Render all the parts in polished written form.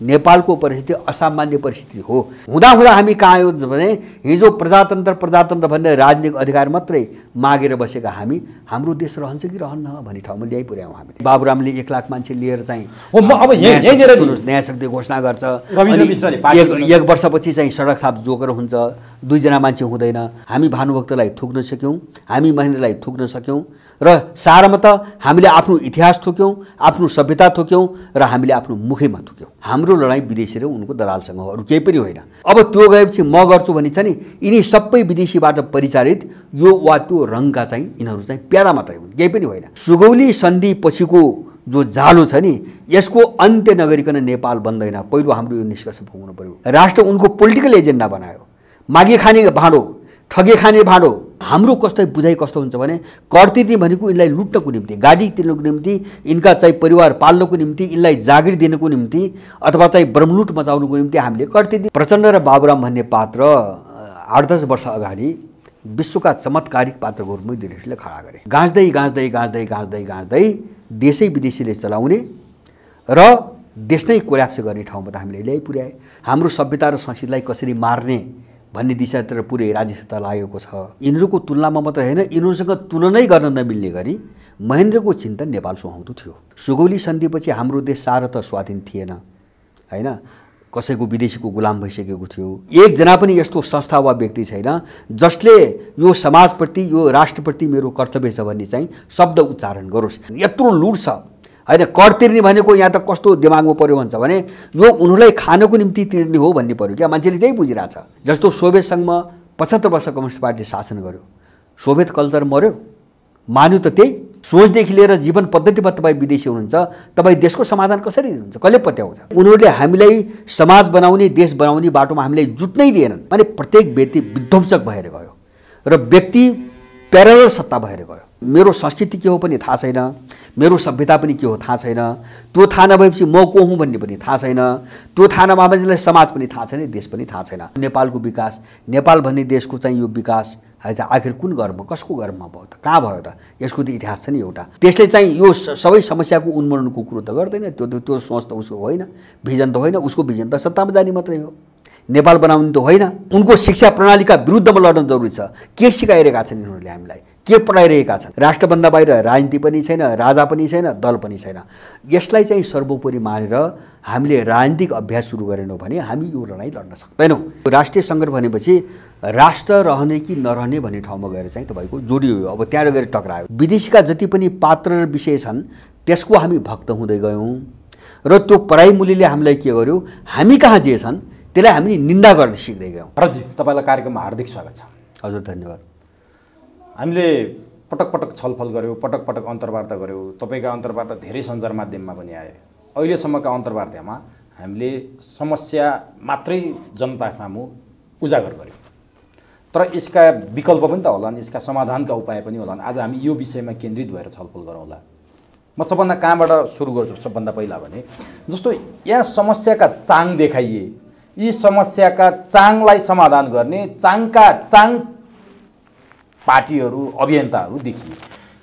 नेपालको परिस्थिति असामान्य परिस्थिति हो। हुँदा हामी कहाँ आयो भने हिजो प्रजातन्त्र भन्ने राजनीतिक अधिकार मात्रै मागेर बसेका हामी हाम्रो देश रहन्छ कि रहन्न भन्ने ठाउँमा ल्याइ पुर्यायौँ हामीले। बाबुरामले 1 लाख मान्छे लिएर चाहिँ अब न्याय शक्ति घोषणा गर्छ। एक वर्षपछि चाहिँ सडक साफ जोकर हुन्छ, 2 जना मान्छे हुँदैन। हामी भानुभक्तलाई थुक्न सक्यौँ, हामी महेन्द्रलाई थुक्न सक्यौँ र सारमा त हामीले आफ्नो इतिहास थोक्यौँ, आफ्नो सभ्यता थोक्यौँ र हामीले आफ्नो मुखैमा थोक्यौँ। हाम्रो लडाईँ विदेशी र उनको दलालसँग हो, अरू केही पनि होइन। अब त्यो गएपछि म गर्छु भने चाहिँ नि यिनी सबै विदेशीबाट परिचालित यो वा त्यो रङका चाहिँ यिनीहरू चाहिँ प्यादा मात्रै हुन्, केही पनि होइन। सुगौली सन्धि पछिको जो जालो छ नि यसको अन्त्य नगरिकन नेपाल बन्दैन। पहिलो हाम्रो यो निष्कर्ष पुग्नु पर्यो। राष्ट्र उनको पोलिटिकल एजेन्डा बनायो, मागे खाने भाँडो, ठगे खाने भाँडो। हाम्रो कस्तो बुझाइ कस्तो हुन्छ भने कर तिर्ने भनेको यिनलाई लुट्नको निम्ति, गाडी तिर्नको निम्ति, यिनका चाहिँ परिवार पाल्नको निम्ति, यिनलाई जागिर दिनको निम्ति अथवा चाहिँ ब्रह्मलुट मचाउनको निम्ति हामीले कर तिर्ने। प्रचण्ड र बाबुराम भन्ने पात्र 8-10 वर्ष अगाडि विश्वका चमत्कारिक पात्रको रूपमा देशले खडा गरे। गाँच्दै देशै विदेशीले चलाउने र देश नै कोल्याप्स गर्ने ठाउँमा त हामीले ल्याइ पुर्याए। हाम्रो सभ्यता र संस्कृतिलाई कसरी मार्ने भन्ने दिशातिर पुरै राज्य सत्ता लागेको छ। यिनीहरूको तुलनामा मात्र होइन, यिनीहरूसँग तुलनै गर्न नमिल्ने गरी महेन्द्रको चिन्तन नेपाल सुहाउँदो थियो। सुगौली सन्धिपछि हाम्रो देश सारा त स्वाधीन थिएन होइन, कसैको विदेशीको गुलाम भइसकेको थियो। एकजना पनि यस्तो संस्था वा व्यक्ति छैन जसले यो समाजप्रति, यो राष्ट्रप्रति मेरो कर्तव्य छ भन्ने चाहिँ शब्द उच्चारण गरोस्। यत्रो लुट छ होइन। कर तिर्ने भनेको यहाँ त कस्तो दिमागमा पर्यो भन्छ भने यो उनीहरूलाई खानको निम्ति तिर्ने हो भन्ने पर्यो क्या। मान्छेले त्यही बुझिरहेछ। जस्तो सोभियत सङ्घमा 75 वर्ष कम्युनिस्ट पार्टीले शासन गर्यो, सोभियत कल्चर मर्यो, मान्यो त त्यही। सोचदेखि लिएर जीवन पद्धतिमा तपाईँ विदेशी हुनुहुन्छ, तपाईँ देशको समाधान कसरी दिनुहुन्छ, कसले पत्याउँछ? उनीहरूले हामीलाई समाज बनाउने, देश बनाउने बाटोमा हामीलाई जुट्नै दिएनन्। अनि प्रत्येक व्यक्ति विध्वंसक भएर गयो र व्यक्ति प्यारल सत्ता भएर गयो। मेरो संस्कृति के हो पनि थाहा छैन, मेरो सभ्यता पनि के हो थाहा छैन। त्यो थाहा नभएपछि म को हुँ भन्ने पनि थाहा छैन। त्यो थाहा नभएपछि समाज पनि थाहा छैन, देश पनि थाहा छैन। नेपालको विकास, नेपाल भन्ने देशको चाहिँ यो विकास आखिर कुन गर्ममा, कसको गर्ममा भयो त, कहाँ भयो त? यसको त इतिहास छ नि एउटा। त्यसले चाहिँ यो सबै समस्याको उन्मूलनको कुरो त गर्दैन। त्यो सोच त उसको होइन, भिजन त होइन। उसको भिजन त सत्तामा जाने मात्रै हो, नेपाल बनाउने त होइन। उनको शिक्षा प्रणालीका विरुद्धमा लड्न जरुरी छ। के सिकाइरहेका छन् यिनीहरूले हामीलाई, के पढाइरहेका छन्? राष्ट्रभन्दा बाहिर राजनीति पनि छैन, राजा पनि छैन, दल पनि छैन। यसलाई चाहिँ सर्वोपरि मानेर हामीले राजनीतिक अभ्यास सुरु गरेनौँ भने हामी यो लडाइँ लड्न सक्दैनौँ। राष्ट्रिय सङ्कट भनेपछि राष्ट्र रहने कि नरहने भन्ने ठाउँमा गएर चाहिँ तपाईँको जोडियो। अब त्यहाँ गएर टक्रायो। विदेशीका जति पनि पात्र र विषय छन् त्यसको हामी भक्त हुँदै गयौँ र त्यो पढाइ मूल्यले हामीलाई के गर्यो, हामी कहाँ जे छन् त्यसलाई हामीले निन्दा गर्न सिक्दै गयौँ। भरतजी, तपाईँलाई कार्यक्रममा हार्दिक स्वागत छ। हजुर धन्यवाद। हामीले पटक पटक छलफल गऱ्यौँ, पटक पटक अन्तर्वार्ता गऱ्यौँ। तपाईँका अन्तर्वार्ता धेरै सञ्चार माध्यममा पनि आए। अहिलेसम्मका अन्तर्वार्तामा हामीले समस्या मात्रै जनता सामु उजागर गऱ्यौँ, तर यसका विकल्प पनि त होलान्, यसका समाधानका उपाय पनि होलान्। आज हामी यो विषयमा केन्द्रित भएर छलफल गरौँला। म सबभन्दा कहाँबाट सुरु गर्छु? सबभन्दा पहिला भने जस्तो यहाँ समस्याका चाङ देखाइए, यी समस्याका चाङलाई समाधान गर्ने चाङका चाङ पार्टीहरू, अभियन्ताहरू देखिए।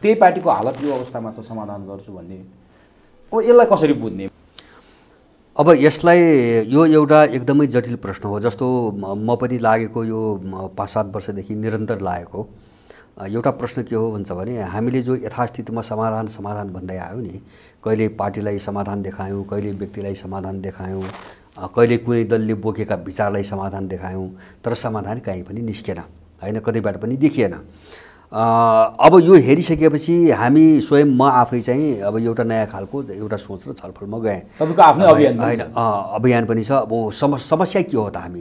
त्यही पार्टीको हालत यो अवस्थामा छ, समाधान गर्छु भन्ने। अब यसलाई कसरी बुझ्ने? अब यसलाई यो एउटा एकदमै जटिल प्रश्न हो। जस्तो म पनि लागेको यो 5-7 वर्षदेखि निरन्तर लागेको एउटा प्रश्न के हो भन्छ भने हामीले जो यथास्थितिमा समाधान भन्दै आयो नि, कहिले पार्टीलाई समाधान देखायौँ, कहिले व्यक्तिलाई समाधान देखायौँ, कहिले कुनै दलले बोकेका विचारलाई समाधान देखायौँ, तर समाधान कहीँ पनि निस्केन होइन, कतैबाट पनि देखिएन। अब यो हेरिसकेपछि हामी स्वयं म आफै चाहिँ अब एउटा नयाँ खालको एउटा सोच र छलफलमा गएँ। तपाईँको आफ्नै अभियान होइन, अभियान पनि छ। अब समस्या के हो त? हामी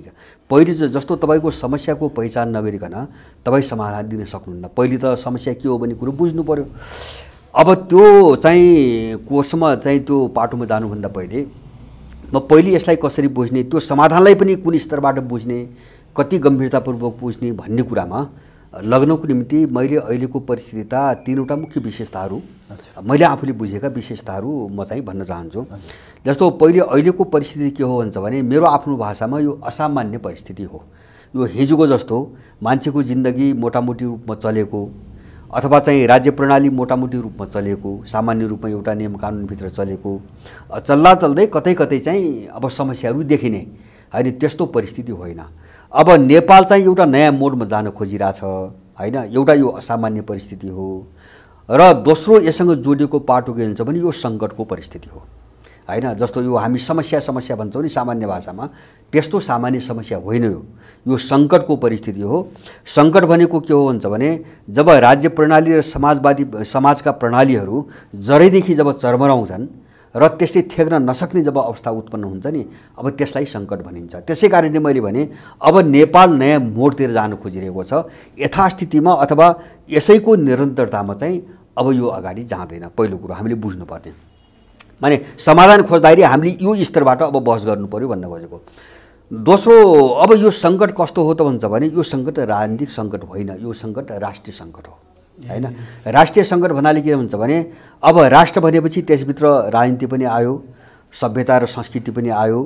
पहिले जस्तो तपाईँको समस्याको पहिचान नगरिकन तपाईँ समाधान दिन सक्नुहुन्न। पहिले त समस्या के हो भन्ने कुरो बुझ्नु पर्यो। अब त्यो चाहिँ कोर्समा चाहिँ त्यो पाटोमा जानुभन्दा पहिले पहिले यसलाई कसरी बुझ्ने, त्यो समाधानलाई पनि कुन स्तरबाट बुझ्ने, कति गम्भीरतापूर्वक बुझ्ने भन्ने कुरामा लग्नको निम्ति मैले अहिलेको परिस्थितिका 3वटा मुख्य विशेषताहरू, मैले आफूले बुझेका विशेषताहरू म चाहिँ भन्न चाहन्छु। जस्तो पहिले अहिलेको परिस्थिति के हो भन्छ भने मेरो आफ्नो भाषामा यो असामान्य परिस्थिति हो। यो हिजोको जस्तो मान्छेको जिन्दगी मोटामोटी रूपमा चलेको, अथवा चाहिँ राज्य प्रणाली मोटामोटी रूपमा चलेको, सामान्य रूपमा एउटा नियम कानुनभित्र चलेको, चल्दा चल्दै कतै कतै चाहिँ अब समस्याहरू देखिने हैन, त्यस्तो परिस्थिति होइन। अब नेपाल चाहिँ एउटा नयाँ मोडमा जान खोजिरहेछ हैन, एउटा यो असामान्य परिस्थिति हो। र दोस्रो योसँग जोडिएको पाटो के हुन्छ भने यो सङ्कटको परिस्थिति हो हैन। जस्तो यो हामी समस्या भन्छौँ नि सामान्य भाषामा, त्यस्तो सामान्य समस्या होइन यो सङ्कटको परिस्थिति हो। सङ्कट भनेको के हो भन्छ भने जब राज्य प्रणाली र समाजका प्रणालीहरू जरैदेखि जब चरमराउँछन् र त्यसले थेग्न नसक्ने जब अवस्था उत्पन्न हुन्छ नि, अब त्यसलाई सङ्कट भनिन्छ। त्यसै कारणले मैले भने अब नेपाल नयाँ मोडतिर जान खोजिरहेको छ। यथास्थितिमा अथवा यसैको निरन्तरतामा चाहिँ अब यो अगाडि जाँदैन। पहिलो कुरो हामीले बुझ्नुपर्ने माने समाधान खोज्दाखेरि हामीले यो स्तरबाट अब बहस गर्नु पर्यो भन्न खोजेको। दोस्रो, अब यो सङ्कट कस्तो हो त भन्छ भने यो सङ्कट राजनीतिक सङ्कट होइन, यो सङ्कट राष्ट्रिय सङ्कट हो हैन। राष्ट्रिय सङ्कट भन्नाले के भन्छ भने अब राष्ट्र भनेपछि त्यसभित्र राजनीति पनि आयो, सभ्यता र संस्कृति पनि आयो,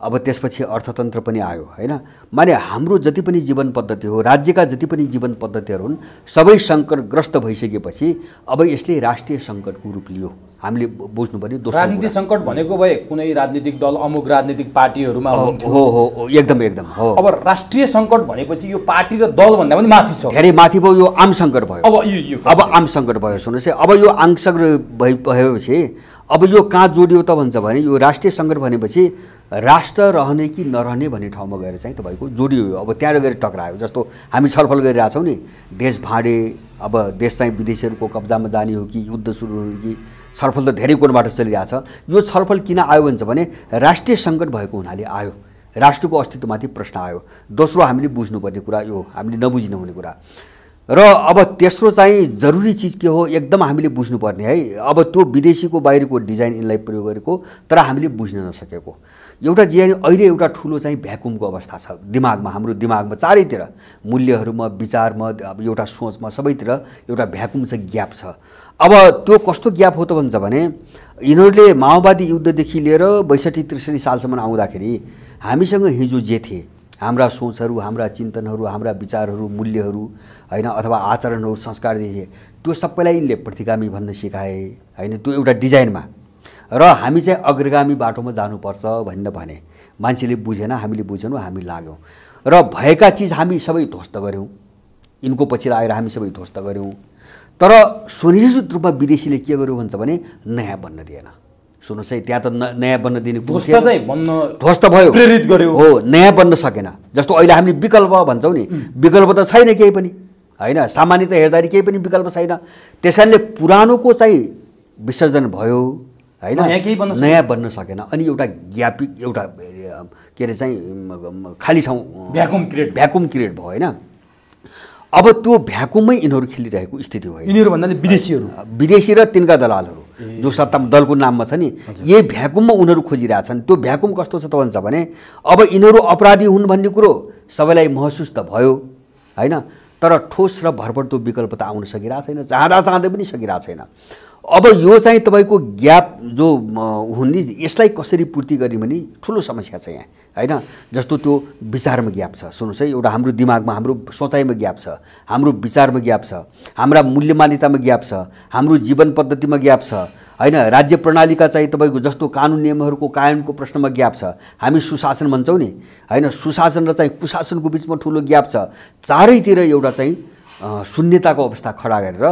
अब त्यसपछि अर्थतन्त्र पनि आयो हैन। माने हाम्रो जति पनि जीवन पद्धति हो, राज्यका जति पनि जीवन पद्धतिहरू हुन्, सबै सङ्कटग्रस्त भइसकेपछि अब यसले राष्ट्रिय सङ्कटको रूप लियो। हामीले बुझ्नुपर्ने राजनीतिक सङ्कट भनेको भए कुनै राजनीतिक दल अमुक राजनीतिक पार्टीहरूमा हो एकदम हो। अब राष्ट्रिय सङ्कट भनेपछि यो पार्टी र दल भन्दा पनि माथि छ, धेरै माथि भयो। यो आम सङ्कट भयो। अब आम सङ्कट भयो। सुन्नुहोस् है, अब यो आम सङ्कट भएपछि अब यो कहाँ जोडियो त भन्छ भने यो राष्ट्रिय सङ्कट भनेपछि राष्ट्र रहने कि नरहने भन्ने ठाउँमा गएर चाहिँ तपाईँको जोडियो। अब त्यहाँ गएर टक्रायो। जस्तो हामी छलफल गरिरहेछौँ नि, देश भाँडे, अब देश चाहिँ विदेशीहरूको कब्जामा जाने हो कि युद्ध सुरु हो कि, छलफल त धेरै कोणबाट चलिरहेछ। यो छलफल किन आयो भन्छ भने राष्ट्रिय सङ्कट भएको हुनाले आयो, राष्ट्रको अस्तित्वमाथि प्रश्न आयो। दोस्रो हामीले बुझ्नुपर्ने कुरा यो हामीले नबुझ्नु हुने कुरा। र अब तेस्रो चाहिँ जरुरी चिज के हो एकदम हामीले बुझ्नुपर्ने है। अब त्यो विदेशीको बाहिरको डिजाइन यिनलाई प्रयोग गरेको तर हामीले बुझ्न नसकेको एउटा अहिले एउटा ठुलो चाहिँ भ्याकुमको अवस्था छ दिमागमा, हाम्रो दिमागमा चारैतिर मूल्यहरूमा, विचारमा, अब एउटा सोचमा, सबैतिर एउटा भ्याकुम छ, ग्याप छ। अब त्यो कस्तो ग्याप हो त भन्छ भने यिनीहरूले माओवादी युद्धदेखि लिएर 62-63 सालसम्म आउँदाखेरि हामीसँग हिजो जे थिए, हाम्रा सोचहरू, हाम्रा चिन्तनहरू, हाम्रा विचारहरू, मूल्यहरू हैन, अथवा आचरणहरू, संस्कारदेखि त्यो सबैलाई यिनले प्रतिगामी भन्न सिकाए हैन, त्यो एउटा डिजाइनमा। र हामी चाहिँ अग्रगामी बाटोमा जानुपर्छ भने मान्छेले बुझेन, हामीले बुझेनौँ, हामी लाग्यौँ र भएका चिज हामी सबै ध्वस्त गऱ्यौँ। यिनको पछि लागेर हामी सबै ध्वस्त गऱ्यौँ। तर सुनिश्चित रूपमा विदेशीले के गर्यो भन्छ भने नयाँ बन्न दिएन। सुन्नुहोस् है, त्यहाँ त नयाँ बन्न दिने ध्वस्त भयो, प्रेरित गर्यो हो, नयाँ बन्न सकेन। जस्तो अहिले हामीले विकल्प भन्छौँ नि, विकल्प त छैन केही पनि हैन, सामान्यतः हेर्दाखेरि केही पनि विकल्प छैन। त्यसकारणले पुरानोको चाहिँ विसर्जन भयो हैन, नयाँ बन्न सकेन। अनि एउटा ग्यापिक एउटा के अरे चाहिँ खाली ठाउँ, भ्याकुम क्रिएट भयो हैन। अब त्यो भ्याकुममै यिनीहरू खेलिरहेको स्थिति हो। यिनीहरू भन्नाले विदेशीहरू, विदेशी र तिनका दलालहरू जो सत्ता दलको नाममा छ नि, यही भ्याकुममा उनीहरू खोजिरहेछन्। त्यो भ्याकुम कस्तो छ त भन्छ भने अब यिनीहरू अपराधी हुन् भन्ने कुरो सबैलाई महसुस त भयो हैन, तर ठोस र भरपर्दो विकल्प त आउन सकिरहेको छैन, चाहँदै पनि सकिरहेको छैन। अब यो चाहिँ तपाईँको ग्याप जो हुन् नि, यसलाई कसरी पूर्ति गर्ने भने ठुलो समस्या छ यहाँ हैन। जस्तो त्यो विचारमा ग्याप छ। सुन्नुहोस् है, एउटा हाम्रो दिमागमा, हाम्रो सोचाइमा ग्याप छ, हाम्रो विचारमा ग्याप छ, हाम्रा मूल्य मान्यतामा ग्याप छ, हाम्रो जीवन पद्धतिमा ग्याप छ हैन, राज्य प्रणालीका चाहिँ तपाईँको जस्तो कानुन नियमहरूको कायमको प्रश्नमा ग्याप छ। हामी सुशासन भन्छौँ नि हैन, सुशासन र चाहिँ कुशासनको बिचमा ठुलो ग्याप छ। चारैतिर एउटा चाहिँ शून्यताको अवस्था खडा गरेर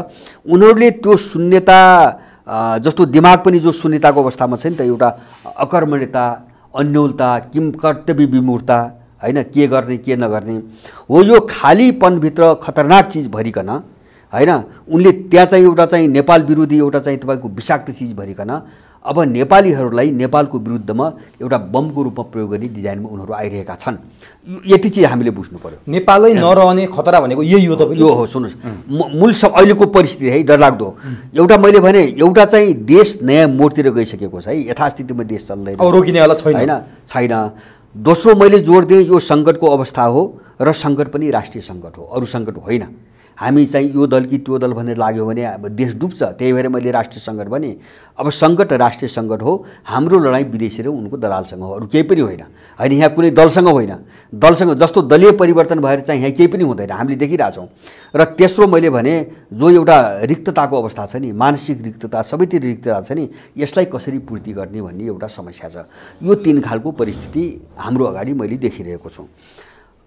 उनीहरूले त्यो शून्यता, जस्तो दिमाग पनि जो शून्यताको अवस्थामा छ नि त, एउटा अकर्मण्यता, अन्योलता, किम कर्तव्य विमूढता हैन, के गर्ने के नगर्ने हो, यो खालीपनभित्र खतरनाक चिज भरिकन हैन, उनले त्यहाँ चाहिँ एउटा चाहिँ नेपाल विरोधी एउटा चाहिँ तपाईँको विषाक्त चिज भरिकन अब नेपालीहरूलाई नेपालको विरुद्धमा एउटा बमको रूपमा प्रयोग गर्ने डिजाइनमा उनीहरू आइरहेका छन्। यति चाहिँ हामीले बुझ्नु पर्यो। नेपालै नरहने खतरा भनेको यही हो त। यो हो, सुन्नुहोस्, मूल सब अहिलेको परिस्थिति है डरलाग्दो। एउटा मैले भने एउटा चाहिँ देश नयाँ मोडतिर गइसकेको छ है, यथास्थितिमा देश चल्दैन, रोकिनेवाला छैन हैन, छैन। दोस्रो मैले जोड दिएँ, यो सङ्कटको अवस्था हो र सङ्कट पनि राष्ट्रिय सङ्कट हो, अरू सङ्कट होइन। हामी चाहिँ यो दल कि त्यो दल भनेर लाग्यो भने देश डुब्छ। त्यही भएर मैले राष्ट्रिय सङ्कट भने अब सङ्कट राष्ट्रिय सङ्कट हो। हाम्रो लडाइँ विदेशी र उनको दलालसँग हो, अरू केही पनि होइन। होइन, यहाँ कुनै दलसँग होइन। दलसँग जस्तो दलीय परिवर्तन भएर चाहिँ यहाँ केही पनि हुँदैन, हामीले देखिरहेछौँ। र तेस्रो मैले भने जो एउटा रिक्तताको अवस्था छ नि, मानसिक रिक्तता, सबैतिर रिक्तता छ नि, यसलाई कसरी पूर्ति गर्ने भन्ने एउटा समस्या छ। यो 3 खालको परिस्थिति हाम्रो अगाडि मैले देखिरहेको छु।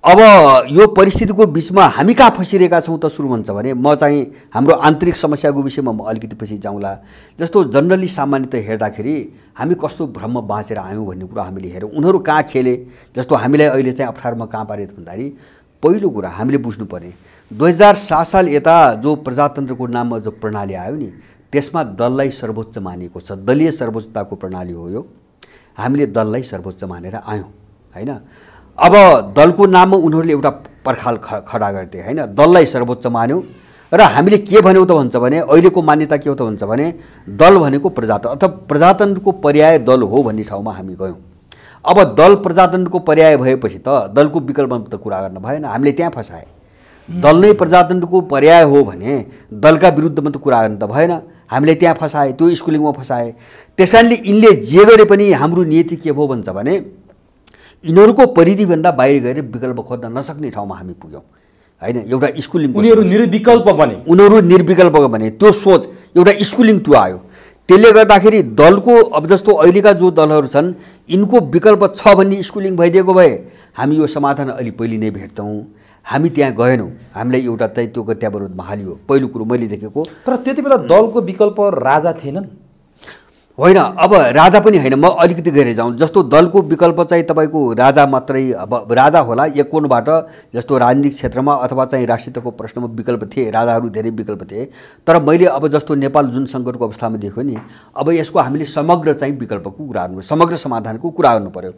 अब यो परिस्थितिको बिचमा हामी कहाँ फसिरहेका छौँ त सुरु हुन्छ भने म चाहिँ हाम्रो आन्तरिक समस्याको विषयमा म अलिकति पछि जाउँला। जस्तो जनरली सामान्यतः हेर्दाखेरि हामी कस्तो भ्रममा बाँचेर आयौँ भन्ने कुरा हामीले हेरौँ। उनीहरू कहाँ खेले, जस्तो हामीलाई अहिले चाहिँ अप्ठ्यारोमा कहाँ पारे भन्दाखेरि पहिलो कुरा हामीले बुझ्नुपर्ने 2007 साल यता जो प्रजातन्त्रको नाममा जो प्रणाली आयो नि, त्यसमा दललाई सर्वोच्च मानिएको छ। दलीय सर्वोच्चताको प्रणाली हो यो। हामीले दललाई सर्वोच्च मानेर आयौँ, होइन। अब दलको नाममा उनीहरूले एउटा पर्खाल खडा गर्थे, होइन। दललाई सर्वोच्च मान्यौँ र हामीले के भन्यौँ त भन्छ भने अहिलेको मान्यता के हो त भन्छ भने दल भनेको प्रजातन्त्र अथवा प्रजातन्त्रको पर्याय दल हो भन्ने ठाउँमा हामी गयौँ। अब दल प्रजातन्त्रको पर्याय भएपछि त दलको विकल्पमा त कुरा गर्न भएन, हामीले त्यहाँ फसाए। दल नै प्रजातन्त्रको पर्याय हो भने दलका विरुद्धमा त कुरा गर्न त भएन, हामीले त्यहाँ फसाए, त्यो स्कुलिङमा फसाए। त्यस कारणले यिनले जे गरे पनि हाम्रो नीति के भयो भन्छ भने यिनीहरूको परिधिभन्दा बाहिर गएर विकल्प खोज्न नसक्ने ठाउँमा हामी पुग्यौँ, होइन। एउटा स्कुलिङ उनीहरू निर्विकल्प बने, त्यो सोच एउटा स्कुलिङ त्यो आयो। त्यसले गर्दाखेरि दलको अब जस्तो अहिलेका जो दलहरू छन् यिनको विकल्प छ भन्ने स्कुलिङ भइदिएको भए हामी यो समाधान अलि पहिले नै भेट्थौँ। हामी त्यहाँ गएनौँ, हामीलाई एउटा चाहिँ त्यो गत्यावरोधमा हालियो। पहिलो कुरो मैले देखेको। तर त्यति बेला दलको विकल्प राजा थिएनन्, होइन। अब राजा पनि होइन, म अलिकति गएर जाउँ। जस्तो दलको विकल्प चाहिँ तपाईँको राजा मात्रै, अब राजा होला एक कोणबाट, जस्तो राजनीतिक क्षेत्रमा अथवा चाहिँ राष्ट्रियताको प्रश्नमा विकल्प थिए, राजाहरू धेरै विकल्प थिए। तर मैले अब जस्तो नेपाल जुन सङ्कटको अवस्थामा देख्यो नि, अब यसको हामीले समग्र चाहिँ विकल्पको कुरा गर्नु, समग्र समाधानको कुरा गर्नु पर्यो।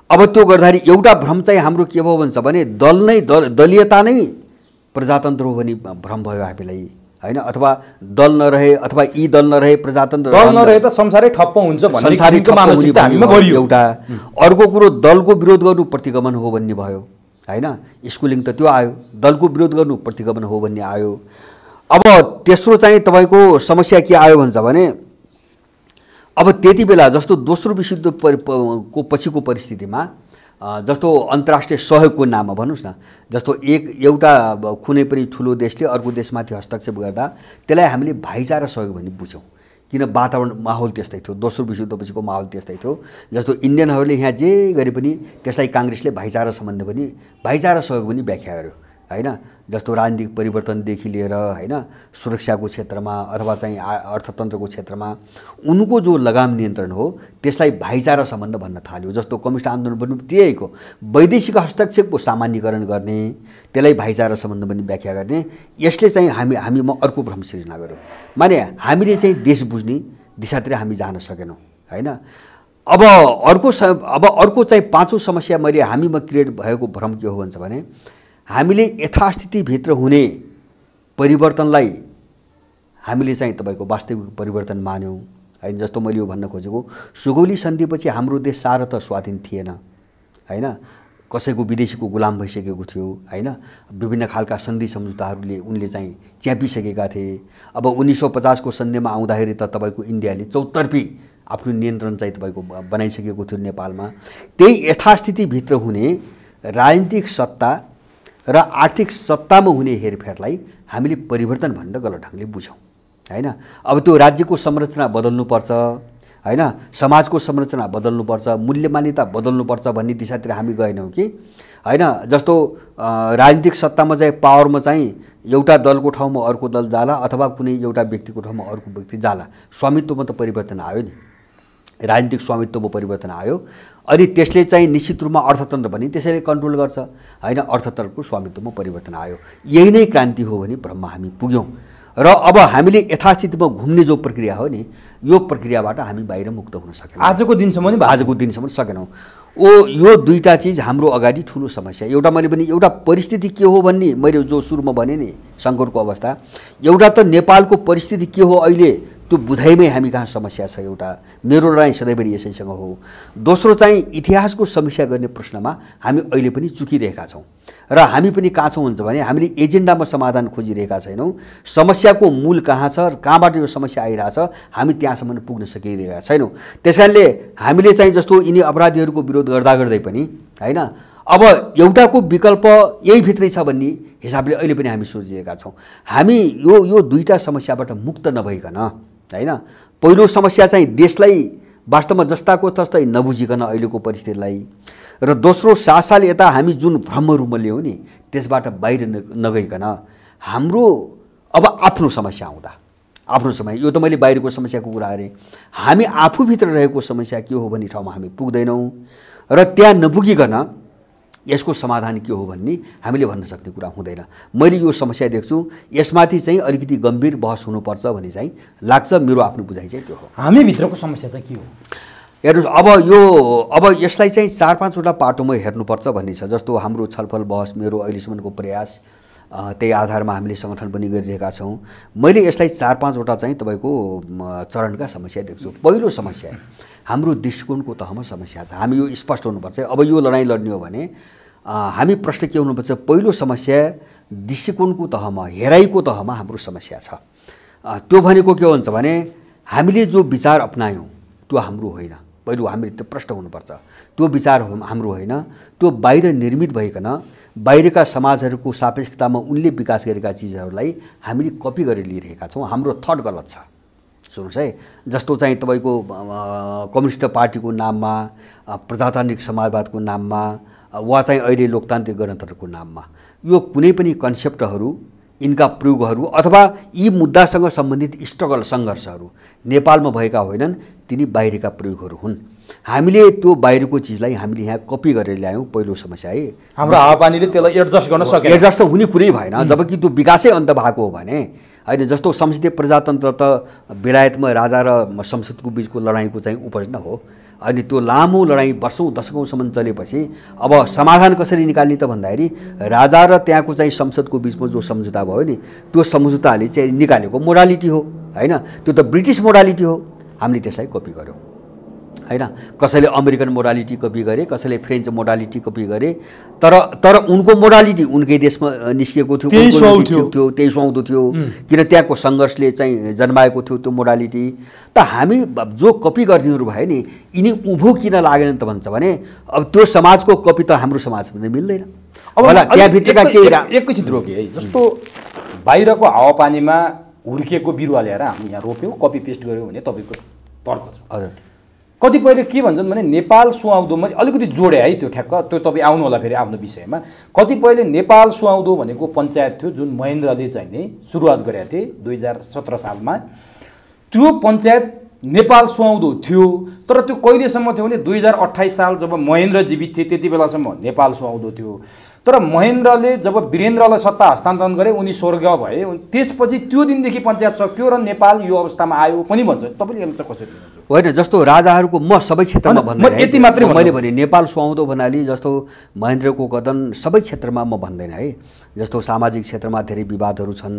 अब त्यो गर्दाखेरि एउटा भ्रम चाहिँ हाम्रो के भयो भन्छ भने दलीयता नै प्रजातन्त्र हो भने भ्रम भयो हामीलाई, होइन। अथवा दल नरहे अथवा यी दल नरहे प्रजातन्त्र दल नरहे त संसारै ठप्प हुन्छ भन्ने मानसिकता हामीमा बढियो एउटा। अर्को कुरो दलको विरोध गर्नु प्रतिगमन हो भन्ने भयो, होइन। स्कुलिङ त त्यो आयो, दलको विरोध गर्नु प्रतिगमन हो भन्ने आयो। अब तेस्रो चाहिँ तपाईँको समस्या के आयो भन्छ भने अब त्यति बेला जस्तो दोस्रो विश्वयुद्धको पछिको परिस्थितिमा जस्तो अन्तर्राष्ट्रिय सहयोगको नाममा भन्नुहोस् न, जस्तो एउटा कुनै पनि ठुलो देशले अर्को देशमाथि हस्तक्षेप गर्दा त्यसलाई हामीले भाइचारा सहयोग भन्ने बुझ्यौँ। किन वातावरण माहौल त्यस्तै थियो, दोस्रो विश्वयुद्धपछिको माहौल त्यस्तै थियो। जस्तो इन्डियनहरूले यहाँ जे गरे पनि त्यसलाई काङ्ग्रेसले भाइचारा सम्बन्ध पनि, भाइचारा सहयोग पनि व्याख्या गर्यो, होइन। जस्तो राजनीतिक परिवर्तनदेखि लिएर, होइन, सुरक्षाको क्षेत्रमा अथवा चाहिँ अर्थतन्त्रको क्षेत्रमा उनको जो लगाम नियन्त्रण हो त्यसलाई भाइचारा सम्बन्ध भन्न थाल्यो। जस्तो कम्युनिस्ट आन्दोलन पनि त्यहीको वैदेशिक हस्तक्षेपको सामान्यकरण गर्ने, त्यसलाई भाइचारा सम्बन्ध पनि व्याख्या गर्ने। यसले चाहिँ हामीमा अर्को भ्रम सिर्जना गर्यो, माने हामीले चाहिँ देश बुझ्ने दिशातिर हामी जान सकेनौँ, होइन। अब अर्को चाहिँ पाँचौँ समस्या मैले हामीमा क्रिएट भएको भ्रम के हो भन्छ भने हामीले यथास्थितिभित्र हुने परिवर्तनलाई हामीले चाहिँ तपाईँको वास्तविक परिवर्तन मान्यौँ, होइन। जस्तो मैले यो भन्न खोजेको सुगौली सन्धिपछि हाम्रो देश सारत स्वाधीन थिएन, होइन। कसैको विदेशीको गुलाम भइसकेको थियो, होइन। विभिन्न खालका सन्धि सम्झौताहरूले उनले चाहिँ च्यापिसकेका थिए। अब 1950 को सन्धिमा आउँदाखेरि त तपाईँको इन्डियाले चौतर्फी आफ्नो नियन्त्रण चाहिँ तपाईँको बनाइसकेको थियो नेपालमा। त्यही यथास्थितिभित्र हुने राजनीतिक सत्ता र आर्थिक सत्तामा हुने हेरफेरलाई हामीले परिवर्तन भनेर गलत ढङ्गले बुझौँ, होइन। अब त्यो राज्यको संरचना बदल्नुपर्छ, होइन, समाजको संरचना बदल्नुपर्छ, मूल्य मान्यता बदल्नुपर्छ भन्ने दिशातिर हामी गएनौँ कि, होइन। जस्तो राजनीतिक सत्तामा चाहिँ पावरमा चाहिँ एउटा दलको ठाउँमा अर्को दल जाला अथवा कुनै एउटा व्यक्तिको ठाउँमा अर्को व्यक्ति जाला, स्वामित्वमा त परिवर्तन आयो नि, राजनीतिक स्वामित्वमा परिवर्तन आयो। अनि त्यसले चाहिँ निश्चित रूपमा अर्थतन्त्र पनि त्यसैले कन्ट्रोल गर्छ, होइन। अर्थतन्त्रको स्वामित्वमा परिवर्तन आयो, यही नै क्रान्ति हो भने भ्रममा हामी पुग्यौँ। र अब हामीले यथास्थितिमा घुम्ने जो प्रक्रिया हो नि, यो प्रक्रियाबाट हामी बाहिर मुक्त हुन सकेनौँ। आजको दिनसम्म सकेनौँ। यो दुईटा चिज हाम्रो अगाडि ठुलो समस्या। एउटा मैले पनि एउटा परिस्थिति के हो भन्ने मैले जो सुरुमा भने नि सङ्कटको अवस्था, एउटा त नेपालको परिस्थिति के हो अहिले त्यो बुझाइमै हामी कहाँ समस्या छ। एउटा मेरो लडाइँ सधैँभरि यसैसँग हो। दोस्रो चाहिँ इतिहासको समीक्षा गर्ने प्रश्नमा हामी अहिले पनि चुकिरहेका छौँ र हामी पनि कहाँ छौँ हुन्छ भने हामीले एजेन्डामा समाधान खोजिरहेका छैनौँ। समस्याको मूल कहाँ छ र कहाँबाट यो समस्या आइरहेछ हामी त्यहाँसम्म पुग्न सकिरहेका छैनौँ। त्यसकारणले हामीले चाहिँ जस्तो यिनी अपराधीहरूको विरोध गर्दा गर्दै पनि हैन अब एउटाको विकल्प यही भित्रै छ भन्ने हिसाबले अहिले पनि हामी सोचिरहेका छौँ। हामी यो दुईटा समस्याबाट मुक्त नभइकन हैन पहिलो समस्या चाहिँ देशलाई वास्तवमा जस्ताको तस्तै नबुझिकन अहिलेको परिस्थितिलाई र दोस्रो 7 साल यता हामी जुन भ्रमहरू मल्यौँ नि त्यसबाट बाहिर नगइकन हाम्रो अब आफ्नो समस्या आउँदा आफ्नो समय यो त मैले बाहिरको समस्याको कुरा गरेँ। हामी आफूभित्र रहेको समस्या के हो भन्ने ठाउँमा हामी पुग्दैनौँ र त्यहाँ नपुगिकन यसको समाधान के हो भन्ने हामीले भन्न सक्ने कुरा हुँदैन। मैले यो समस्या देख्छु यसमाथि चाहिँ अलिकति गम्भीर बहस हुनुपर्छ भन्ने चाहिँ लाग्छ। मेरो आफ्नो बुझाइ चाहिँ त्यो हो। हामी भित्रको समस्या चाहिँ के हो हेर्नुहोस् अब यसलाई चाहिँ 4-5 वटा पाटोमा हेर्नुपर्छ भन्ने छ। जस्तो हाम्रो छलफल बहस मेरो अहिलेसम्मको प्रयास त्यही आधारमा हामीले सङ्गठन पनि गरिरहेका छौँ। मैले यसलाई 4-5 वटा चाहिँ तपाईँको चरणका समस्या देख्छु। पहिलो समस्या हाम्रो दृष्टिकोणको तहमा समस्या छ। हामी यो स्पष्ट हुनुपर्छ। अब यो लडाइँ लड्ने हो भने हामी प्रश्न के हुनुपर्छ पहिलो समस्या दृष्टिकोणको तहमा हेराइको तहमा हाम्रो समस्या छ। त्यो भनेको के हुन्छ भने हामीले जो विचार अपनायौँ त्यो हाम्रो होइन। पहिलो हामीले त्यो प्रश्न हुनुपर्छ त्यो विचार हाम्रो होइन। त्यो बाहिर निर्मित भइकन बाहिरका समाजहरूको सापेक्षतामा उनले विकास गरेका चिजहरूलाई हामीले कपी गरेर लिइरहेका छौँ। हाम्रो थट गलत छ। सुन्नुहोस् है जस्तो चाहिँ तपाईँको कम्युनिस्ट पार्टीको नाममा प्रजातान्त्रिक समाजवादको नाममा वा चाहिँ अहिले लोकतान्त्रिक गणतन्त्रको नाममा यो कुनै पनि कन्सेप्टहरू यिनका प्रयोगहरू अथवा यी मुद्दासँग सम्बन्धित स्ट्रगल सङ्घर्षहरू नेपालमा भएका होइनन् तिनी बाहिरका प्रयोगहरू हुन्। हामीले त्यो बाहिरको चिजलाई हामीले यहाँ कपी गरेर ल्यायौँ। पहिलो समस्या है हाम्रो हावापानीले त्यसलाई एडजस्ट गर्न सकेन। एडजस्ट हुने कुरै भएन। जबकि त्यो विकासै अन्त भएको हो भने होइन जस्तो संसदीय प्रजातन्त्र त बेलायतमा राजा र संसदको बिचको लडाइँको चाहिँ उपज न हो। अनि त्यो लामो लडाइँ वर्षौँ दशकौँसम्म चलेपछि अब समाधान कसरी निकाल्ने त भन्दाखेरि राजा र त्यहाँको चाहिँ संसदको बिचमा जो सम्झौता भयो नि त्यो सम्झौताले चाहिँ निकालेको मोडालिटी हो होइन। त्यो त ब्रिटिस मोडालिटी हो। हामीले त्यसलाई कपी गऱ्यौँ हैन। कसैले अमेरिकन मोडालिटी कपी गरे कसैले फ्रेन्च मोडालिटी कपी गरे तर उनको मोडालिटी उनकै देशमा निस्किएको थियो त्यही सुहाउँदो थियो किन त्यहाँको सङ्घर्षले चाहिँ जन्माएको थियो त्यो मोडालिटी। त हामी जो कपी गर्नेहरू भयो नि यिनी उँभो किन लागेन त भन्छ भने अब त्यो समाजको कपी त हाम्रो समाजमा मिल्दैन। अब त्यहाँभित्रका केही एकैछिन रोके है जस्तो बाहिरको हावापानीमा हुर्किएको बिरुवा ल्याएर हामी यहाँ रोप्यौँ कपी पेस्ट गऱ्यौँ भने तपाईँको तर्क छ। हजुर कतिपयले के भन्छन् भने नेपाल सुहाउँदोमा अलिकति जोडे है त्यो ठ्याक्क त्यो तपाईँ आउनु होला फेरि आफ्नो विषयमा। कतिपयले नेपाल सुहाउँदो भनेको पञ्चायत थियो जुन महेन्द्रले चाहिँ नि सुरुवात गरेका थिए 2017 सालमा। त्यो पञ्चायत नेपाल सुहाउँदो थियो तर त्यो कहिलेसम्म थियो भने 2028 साल जब महेन्द्र जीवित थिए त्यति बेलासम्म नेपाल सुहाउँदो थियो। तर महेन्द्रले जब वीरेन्द्रलाई सत्ता हस्तान्तरण गरे उनी स्वर्ग भए त्यसपछि त्यो दिनदेखि पञ्चायत सकियो र नेपाल यो अवस्थामा आयो पनि भन्छ। तपाईँले यसलाई चाहिँ कसरी लिनुहुन्छ? होइन जस्तो राजाहरूको म सबै क्षेत्रमा भन्दैन यति मात्रै मैले भने नेपाल सुहाउँदो भन्नाले जस्तो महेन्द्रको कदन सबै क्षेत्रमा म भन्दैन है। जस्तो सामाजिक क्षेत्रमा धेरै विवादहरू छन्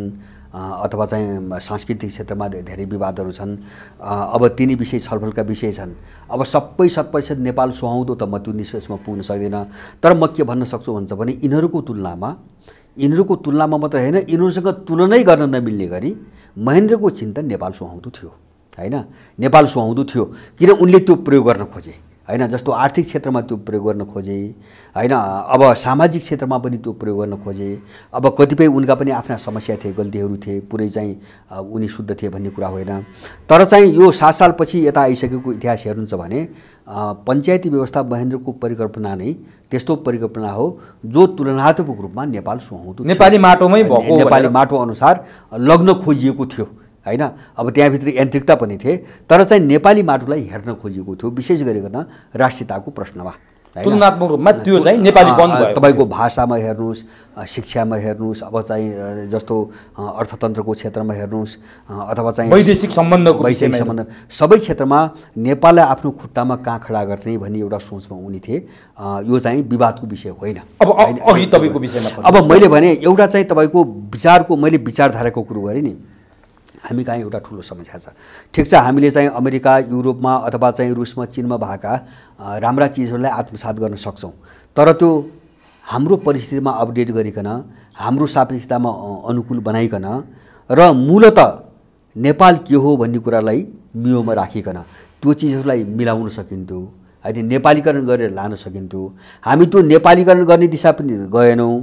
अथवा चाहिँ सांस्कृतिक क्षेत्रमा धेरै विवादहरू छन्। अब तिनी विषय छलफलका विषय छन्। अब सबै 100% नेपाल सुहाउँदो त म त्यो निष्कर्षमा पुग्न सक्दिनँ। तर म के भन्न सक्छु भन्छ भने यिनीहरूको तुलनामा मात्र होइन यिनीहरूसँग तुलनै गर्न नमिल्ने गरी महेन्द्रको चिन्तन नेपाल सुहाउँदो थियो हैन। नेपाल सुहाउँदो थियो किन उनले त्यो प्रयोग गर्न खोजे हैन। जस्तो आर्थिक क्षेत्रमा त्यो प्रयोग गर्न खोजे हैन। अब सामाजिक क्षेत्रमा पनि त्यो प्रयोग गर्न खोजे। अब कतिपय उनका पनि आफ्ना समस्या थिए गल्तीहरू थिए पुरै चाहिँ उनी शुद्ध थिए भन्ने कुरा होइन। तर चाहिँ यो 7 सालपछि यता आइसकेको इतिहास हेर्नुहुन्छ भने पञ्चायती व्यवस्था महेन्द्रको परिकल्पना नै त्यस्तो परिकल्पना हो जो तुलनात्मक रूपमा नेपाल सुहाउँदो नेपाली माटोमै भएको नेपाली माटो अनुसार लग्न खोजिएको थियो हैन। अब त्यहाँभित्र यान्त्रिकता पनि थिए तर चाहिँ नेपाली माटोलाई हेर्न खोजिएको थियो विशेष गरिकन राष्ट्रियताको प्रश्नमा तुलनात्मक रूपमा त्यो चाहिँ नेपाली बन्द भयो। तपाईँको भाषामा हेर्नुहोस् शिक्षामा हेर्नुहोस् अब चाहिँ जस्तो अर्थतन्त्रको क्षेत्रमा हेर्नुहोस् अथवा चाहिँ वैदेशिक सम्बन्ध सबै क्षेत्रमा नेपाललाई आफ्नो खुट्टामा कहाँ खडा गर्ने भन्ने एउटा सोचमा उनी थिए। यो चाहिँ विवादको विषय होइन। अब अघि तपाईँको विषयमा अब मैले भने एउटा चाहिँ तपाईँको विचारको मैले विचारधाराको कुरो गरेँ नि। हामी कहाँ एउटा ठुलो समस्या छ। ठिक छ, हामीले चाहिँ अमेरिका, युरोपमा अथवा चाहिँ रुसमा, चीनमा भएका राम्रा चिजहरूलाई आत्मसात गर्न सक्छौँ, तर त्यो हाम्रो परिस्थितिमा अपडेट गरिकन, हाम्रो सापेक्षतामा अनुकूल बनाइकन र मूलत नेपाल के हो भन्ने कुरालाई मियोमा राखिकन त्यो चिजहरूलाई मिलाउन सकिन्थ्यो, होइन, नेपालीकरण गरेर लान सकिन्थ्यो। हामी त्यो नेपालीकरण गर्ने दिशा पनि गएनौँ।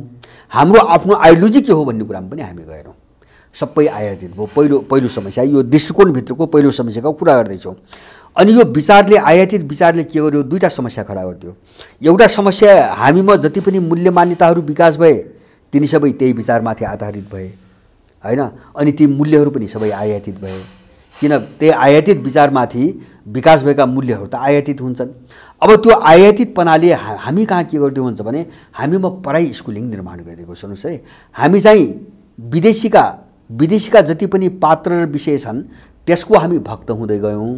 हाम्रो आफ्नो आइडियोलोजी के हो भन्ने कुरामा पनि हामी गएनौँ। सबै आयातित भयो। पहिलो समस्या यो दृष्टिकोणभित्रको पहिलो समस्याको कुरा गर्दैछौँ। अनि यो विचारले, आयातित विचारले के गर्यो, दुईवटा समस्या खडा गरिदियो। एउटा समस्या, हामीमा जति पनि मूल्य मान्यताहरू विकास भए तिनी सबै त्यही विचारमाथि आधारित भए, होइन, अनि ती मूल्यहरू पनि सबै आयातित भए। किन त्यही आयातित विचारमाथि विकास भएका मूल्यहरू त आयातित हुन्छन्। अब त्यो आयातितपनाले हामी कहाँ के गरिदियो भन्छ भने हामीमा पढाइ स्कुलिङ निर्माण गरिदिएको। सुन्नुहोस् है, हामी चाहिँ विदेशीका जति पनि पात्र र विषय छन् त्यसको हामी भक्त हुँदै गयौँ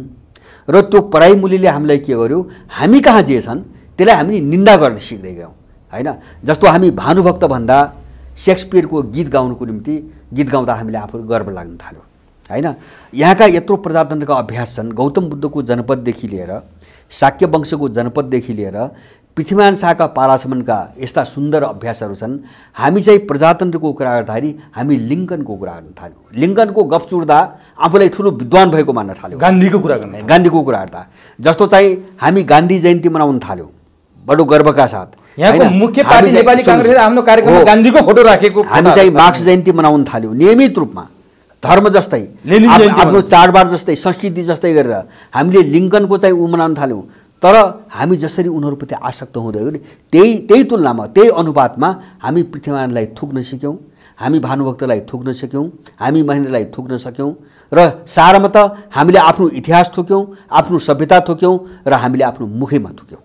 र त्यो पढाइ मूल्यले हामीलाई के गर्यो, हामी कहाँ जे छन् त्यसलाई हामीले निन्दा गर्न सिक्दै गयौँ, होइन। जस्तो हामी भानुभक्त भन्दा शेक्सपियरको गीत गाउनुको निम्ति गीत गाउँदा हामीले आफू गर्व लाग्न थाल्यो, होइन। यहाँका यत्रो प्रजातन्त्रका अभ्यास छन्। गौतम बुद्धको जनपददेखि लिएर, शाक्य वंशको जनपददेखि लिएर पृथ्वीनारायण शाहका पालासम्मका यस्ता सुन्दर अभ्यासहरू छन्। हामी चाहिँ प्रजातन्त्रको कुरा गर्दाखेरि हामी लिङ्कनको कुरा गर्न थाल्यौँ। लिङ्कनको गफ चुड्दा आफूलाई ठुलो विद्वान भएको मान्न थाल्यौँ। गान्धीको कुरा गर्दा जस्तो चाहिँ हामी गान्धी जयन्ती मनाउन थाल्यौँ बडो गर्वका साथ। यहाँको मुख्य पार्टी नेपाली काङ्ग्रेसले आफ्नो कार्यक्रममा गान्धीको फोटो राखेको। हामी चाहिँ मार्क्स जयन्ती मनाउन थाल्यौँ नियमित रूपमा, धर्म जस्तै, आफ्नो चाडबाड जस्तै, संस्कृति जस्तै गरेर हामीले लिङ्कनको चाहिँ मनाउन थाल्यौँ। तर हामी जसरी उनीहरूप्रति आसक्त हुँदै गयो नि त्यही तुलनामा, त्यही अनुपातमा हामी पृथ्वीनारायणलाई थुक्न सक्यौँ, हामी भानुभक्तलाई थुक्न सक्यौँ, हामी महेन्द्रलाई थुक्न सक्यौँ र सारमा त हामीले आफ्नो इतिहास थुक्यौँ, आफ्नो सभ्यता थुक्यौँ र हामीले आफ्नो मुखैमा थुक्यौँ।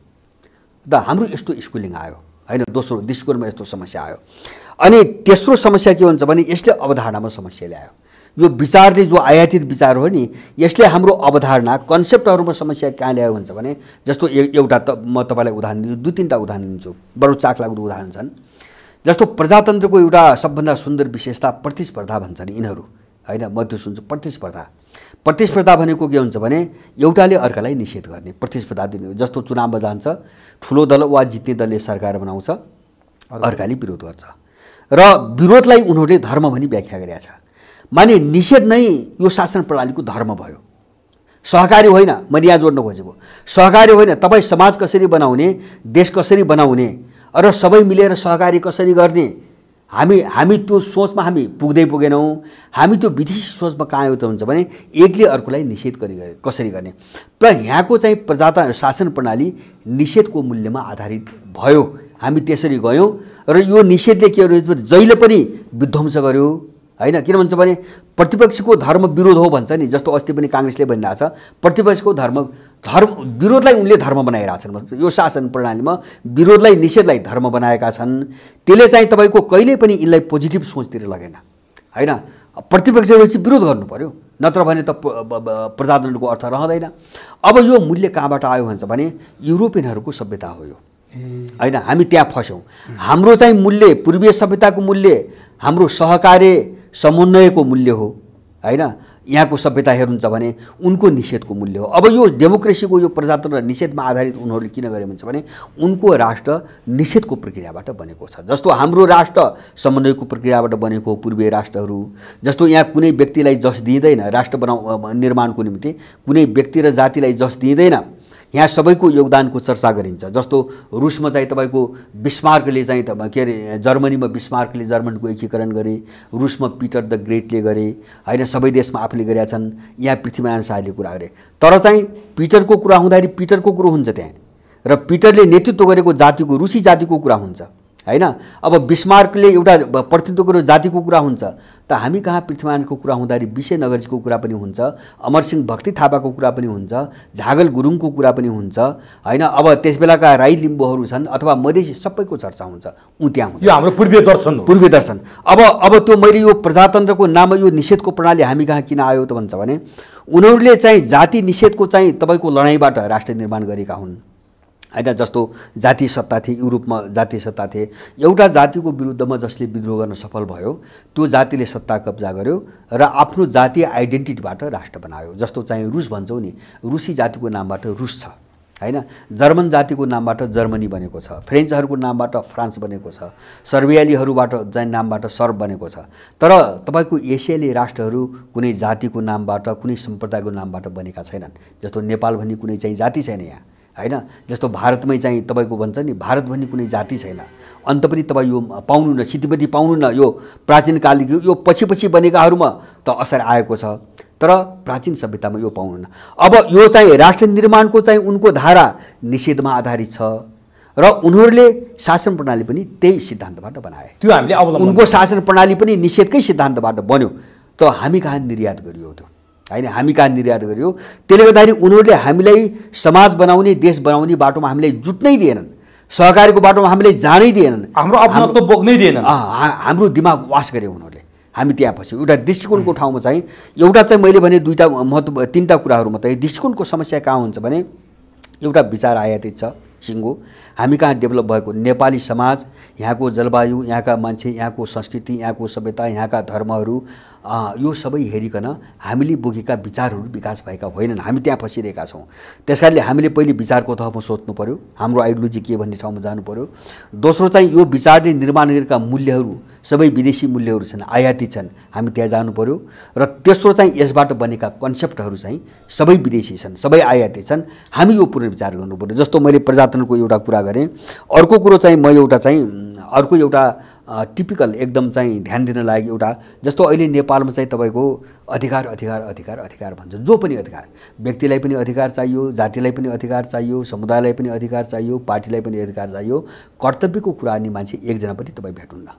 त हाम्रो यस्तो स्कुलिङ आयो, होइन। दोस्रो दृष्टिकोणमा यस्तो समस्या आयो। अनि तेस्रो समस्या के भन्छ भने यसले अवधारणामा समस्या ल्यायो। यो विचारले, जो आयातित विचार हो नि, यसले हाम्रो अवधारणा, कन्सेप्टहरूमा समस्या कहाँ ल्यायो भन्छ भने जस्तो एउटा म तपाईँलाई उदाहरण दिन्छु, दुई तिनवटा उदाहरण दिन्छु, बडो चाखलाग्दो उदाहरण छन्। जस्तो प्रजातन्त्रको एउटा सबभन्दा सुन्दर विशेषता प्रतिस्पर्धा भन्छन् यिनीहरू, होइन। मध्य सुन्छु प्रतिस्पर्धा भनेको के हुन्छ भने एउटाले अर्कालाई निषेध गर्ने, प्रतिस्पर्धा दिने। जस्तो चुनावमा जान्छ, ठुलो दल वा जित्ने दलले सरकार बनाउँछ, अर्काले विरोध गर्छ र विरोधलाई उनीहरूले धर्म भनी व्याख्या गरेका छ। माने निषेध नै यो शासन प्रणालीको धर्म भयो। सहकारी होइन, मैले यहाँ जोड्न खोजेको सहकारी होइन, तपाईँ समाज कसरी बनाउने, देश कसरी बनाउने र सबै मिलेर सहकारी कसरी गर्ने, हामी त्यो सोचमा हामी पुगेनौँ। हामी त्यो विदेशी सोचमा कहाँ आयो त हुन्छ भने एकले अर्कोलाई निषेध कसरी गर्ने। र यहाँको चाहिँ शासन प्रणाली निषेधको मूल्यमा आधारित भयो। हामी त्यसरी गयौँ र यो निषेधले के गर्यो, जहिले पनि विध्वंस गर्यो, होइन। किन भन्छ भने प्रतिपक्षको धर्म विरोध हो भन्छ नि। जस्तो अस्ति पनि काङ्ग्रेसले भनिरहेछ प्रतिपक्षको धर्म विरोधलाई उनले धर्म बनाइरहेछन्। यो शासन प्रणालीमा विरोधलाई, निषेधलाई धर्म बनाएका छन्। त्यसले चाहिँ तपाईँको कहिल्यै पनि यिनलाई पोजिटिभ सोचतिर लगेन, होइन। प्रतिपक्षपछि विरोध गर्नु पर्यो, नत्र भने त प्रजातन्त्रको अर्थ रहँदैन। अब यो मूल्य कहाँबाट आयो भन्छ भने युरोपियनहरूको सभ्यता हो यो, होइन। हामी त्यहाँ फस्यौँ। हाम्रो चाहिँ मूल्य, पूर्वीय सभ्यताको मूल्य हाम्रो सहकार्य समन्वयको मूल्य हो, होइन। यहाँको सभ्यता हेर्नुहुन्छ भने उनको निषेधको मूल्य हो। अब यो डेमोक्रेसीको यो प्रजातन्त्र निषेधमा आधारित उनीहरूले किन गरे भन्छ भने उनको राष्ट्र निषेधको प्रक्रियाबाट बनेको छ। जस्तो हाम्रो राष्ट्र समन्वयको प्रक्रियाबाट बनेको हो पूर्वीय राष्ट्रहरू। जस्तो यहाँ कुनै व्यक्तिलाई जस दिइँदैन, राष्ट्र निर्माणको निम्ति कुनै व्यक्ति र जातिलाई जस दिइँदैन। यहाँ सबैको योगदानको चर्चा गरिन्छ। जस्तो रुसमा चाहिँ तपाईँको बिस्मार्कले चाहिँ के अरे जर्मनीमा बिस्मार्कले जर्मनको एकीकरण गरे, रुसमा पिटर द ग्रेटले गरे, होइन। सबै देशमा आफूले गरेका छन्। यहाँ पृथ्वीनारायण शाहले कुरा गरे। तर चाहिँ पिटरको कुरा हुँदाखेरि पिटरको कुरो हुन्छ त्यहाँ, र पिटरले नेतृत्व गरेको जातिको, रुसी जातिको कुरा हुन्छ, होइन। अब बिस्मार्कले एउटा प्रतिनिधित्व गरेको जातिको कुरा हुन्छ। त हामी कहाँ पृथ्वीनारायणको कुरा हुँदाखेरि विषय नगरजीको कुरा पनि हुन्छ, अमरसिंह भक्ति थापाको कुरा पनि हुन्छ, झागल गुरुङको कुरा पनि हुन्छ, होइन। अब त्यस बेलाका राई लिम्बूहरू छन् अथवा मधेसी, सबैको चर्चा हुन्छ त्यहाँ हुन्छ। यो हाम्रो पूर्वीय दर्शन हो। पूर्वीय दर्शन। अब त्यो मैले यो प्रजातन्त्रको नाममा यो निषेधको प्रणाली हामी कहाँ किन आयो त भन्छ भने उनीहरूले चाहिँ जाति निषेधको चाहिँ तपाईँको लडाइँबाट राष्ट्र निर्माण गरेका हुन्, होइन। जस्तो जातीय सत्ता थिए, युरोपमा जातीय सत्ता थिए। एउटा जातिको विरुद्धमा जसले विद्रोह गर्न सफल भयो त्यो जातिले सत्ता कब्जा गर्यो र आफ्नो जातीय आइडेन्टिटीबाट राष्ट्र बनायो। जस्तो चाहिँ रुस भन्छौँ नि, रुसी जातिको नामबाट रुस छ होइन। जर्मन जातिको नामबाट जर्मनी बनेको छ, फ्रेन्चहरूको नामबाट फ्रान्स बनेको छ, सर्बियालीहरूबाट चाहिँ नामबाट सर्ब बनेको छ। तर तपाईँको एसियाली राष्ट्रहरू कुनै जातिको नामबाट, कुनै सम्प्रदायको नामबाट बनेका छैनन्। जस्तो नेपाल भन्ने कुनै चाहिँ जाति छैन यहाँ होइन। जस्तो भारतमै चाहिँ तपाईँको भन्छ नि, भारत भन्ने कुनै जाति छैन। अन्त पनि तपाईँ यो पाउनु न, स्थितिपति पाउनु न। यो प्राचीनकालको यो पछि बनेकाहरूमा त असर आएको छ, तर प्राचीन सभ्यतामा यो पाउनुहुन्न। अब यो चाहिँ राष्ट्र निर्माणको चाहिँ उनको धारा निषेधमा आधारित छ र उनीहरूले शासन प्रणाली पनि त्यही सिद्धान्तबाट बनाए। त्यो हामीले अवलम्बन, उनको शासन प्रणाली पनि निषेधकै सिद्धान्तबाट बन्यो। त हामी कहाँ निर्यात गरियो त्यो होइन, हामी कहाँ निर्यात गरियो। त्यसले गर्दाखेरि उनीहरूले हामीलाई समाज बनाउने, देश बनाउने बाटोमा हामीलाई जुट्नै दिएनन्, सहकारीको बाटोमा हामीलाई जानै दिएनन्, हाम्रो अपनत्व बोक्नै दिएनन्। हाम्रो दिमाग वास गरे उनीहरूले, हामी त्यहाँ फस्यौँ। एउटा दृष्टिकोणको ठाउँमा चाहिँ एउटा चाहिँ मैले भने तीनटा कुराहरूमा त दृष्टिकोणको समस्या कहाँ हुन्छ भने, एउटा विचार आयातित छ सिङ्गो, हामी कहाँ डेभलप भएको नेपाली समाज, यहाँको जलवायु, यहाँका मान्छे, यहाँको संस्कृति, यहाँको सभ्यता, यहाँका धर्महरू, यो सबै हेरिकन हामीले बोकेका विचारहरू विकास भएका होइनन्। हामी त्यहाँ फसिरहेका छौँ। त्यस कारणले हामीले पहिले विचारको तहमा सोच्नु पऱ्यो, हाम्रो आइडियोलोजी के भन्ने ठाउँमा जानु पऱ्यो। दोस्रो चाहिँ यो विचारले निर्माण गरेका मूल्यहरू सबै विदेशी मूल्यहरू छन्, आयातित छन्, हामी त्यहाँ जानु पऱ्यो। र तेस्रो चाहिँ यसबाट बनेका कन्सेप्टहरू चाहिँ सबै विदेशी छन्, सबै आयातित छन्, हामी यो पुनर्विचार गर्नु पऱ्यो। जस्तो मैले प्रजातन्त्रको एउटा कुरा गरेँ। अर्को कुरो चाहिँ म अर्को एउटा टिपिकल एकदम चाहिँ ध्यान दिन लागि एउटा, जस्तो अहिले नेपालमा चाहिँ तपाईँको अधिकार अधिकार अधिकार अधिकार भन्छ। जो पनि अधिकार, व्यक्तिलाई पनि अधिकार चाहियो, जातिलाई पनि अधिकार चाहियो, समुदायलाई पनि अधिकार चाहियो, पार्टीलाई पनि अधिकार चाहियो। कर्तव्यको कुरा नि मान्छे एकजना पनि तपाईँ भेट्नुहुन्न।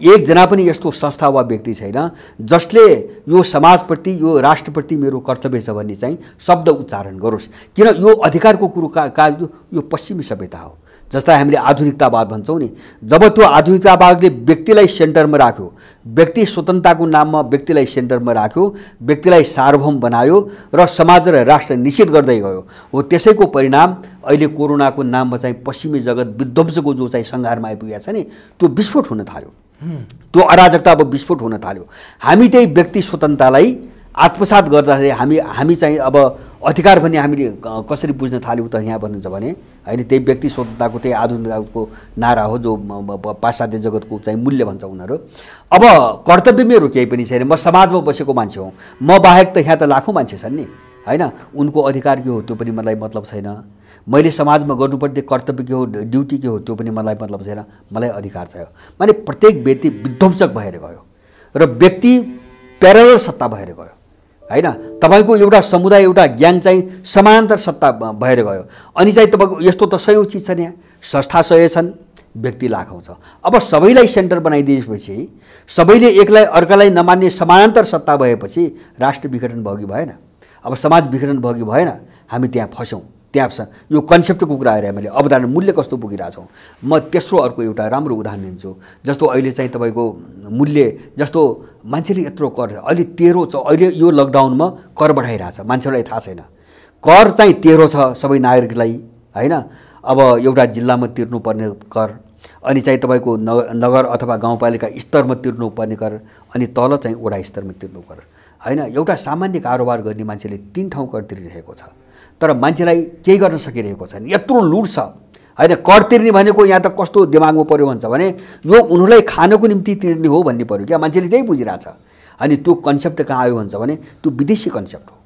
एकजना पनि यस्तो संस्था वा व्यक्ति छैन जसले यो समाजप्रति, यो राष्ट्रप्रति मेरो कर्तव्य छ भन्ने चाहिँ शब्द उच्चारण गरोस्। किन यो अधिकारको कुरो यो पश्चिमी सभ्यता हो। जस्ता हामीले आधुनिकतावाद भन्छौँ नि, जब त्यो आधुनिकतावादले व्यक्तिलाई सेन्टरमा राख्यो, व्यक्ति स्वतन्त्रताको नाममा व्यक्तिलाई सेन्टरमा राख्यो, व्यक्तिलाई सार्वभौम बनायो र समाज र राष्ट्र निषेध गर्दै गयो, हो त्यसैको परिणाम अहिले कोरोनाको नाममा चाहिँ पश्चिमी जगत विध्वंसको जो चाहिँ सङ्घारमा आइपुगेको छ नि, त्यो विस्फोट हुन थाल्यो। त्यो अराजकता अब विस्फोट हुन थाल्यो। हामी त्यही व्यक्ति स्वतन्त्रतालाई आत्मसात गर्दाखेरि हामी चाहिँ अब अधिकार भन्ने हामीले कसरी बुझ्न थाल्यौँ त यहाँ भन्नुहुन्छ भने होइन, त्यही व्यक्ति स्वतन्त्रताको त्यही आधुनिकताको नारा हो जो पाश्चात्य जगतको चाहिँ मूल्य भन्छ उनीहरू। अब कर्तव्य मेरो केही पनि छैन, म समाजमा बसेको मान्छे हुँ, म बाहेक त यहाँ त लाखौँ मान्छे छन् नि होइन। उनको अधिकार के हो त्यो पनि मलाई मतलब छैन, मैले समाजमा गर्नुपर्ने कर्तव्य के हो, ड्युटी के हो त्यो पनि मलाई मतलब छैन, मलाई अधिकार चाहियो। माने प्रत्येक व्यक्ति विध्वंसक भएर गयो र व्यक्ति प्यारलल सत्ता भएर गयो होइन। तपाईँको एउटा समुदाय, एउटा ग्याङ चाहिँ समानान्तर सत्ता भएर गयो। अनि चाहिँ तपाईँको यस्तो त सयौँ चिज छन्, यहाँ संस्था सय छन्, व्यक्ति लाखौँ छ। अब सबैलाई सेन्टर बनाइदिएपछि, सबैले एकलाई अर्कालाई नमान्ने समानान्तर सत्ता भएपछि राष्ट्र विघटन भयो कि भएन? अब समाज विघटन भयो कि भएन? हामी त्यहाँ फस्यौँ। त्यहाँ यो कन्सेप्टको कुरा आएर मैले अवधारणा मूल्य कस्तो पुगिरहेछौँ। म तेस्रो अर्को एउटा राम्रो उदाहरण दिन्छु। जस्तो अहिले चाहिँ तपाईँको मूल्य, जस्तो मान्छेले यत्रो कर, अहिले 13 छ, अहिले यो लकडाउनमा कर बढाइरहेछ, मान्छेलाई थाहा छैन। कर चाहिँ 13 छ सबै नागरिकलाई होइन। अब एउटा जिल्लामा तिर्नुपर्ने कर, अनि चाहिँ तपाईँको नगर अथवा गाउँपालिका स्तरमा तिर्नुपर्ने कर, अनि तल चाहिँ वडा स्तरमा तिर्नु कर होइन। एउटा सामान्य कारोबार गर्ने मान्छेले 3 ठाउँ कर तिरिरहेको छ, तर मान्छेलाई केही गर्न सकिरहेको छैन। यत्रो लुट छ होइन। कर तिर्ने भनेको यहाँ त कस्तो दिमागमा पऱ्यो भन्छ भने यो उनीहरूलाई खानको निम्ति तिर्ने हो भन्ने पऱ्यो क्या, मान्छेले त्यही बुझिरहेछ। अनि त्यो कन्सेप्ट कहाँ आयो भन्छ भने त्यो विदेशी कन्सेप्ट हो।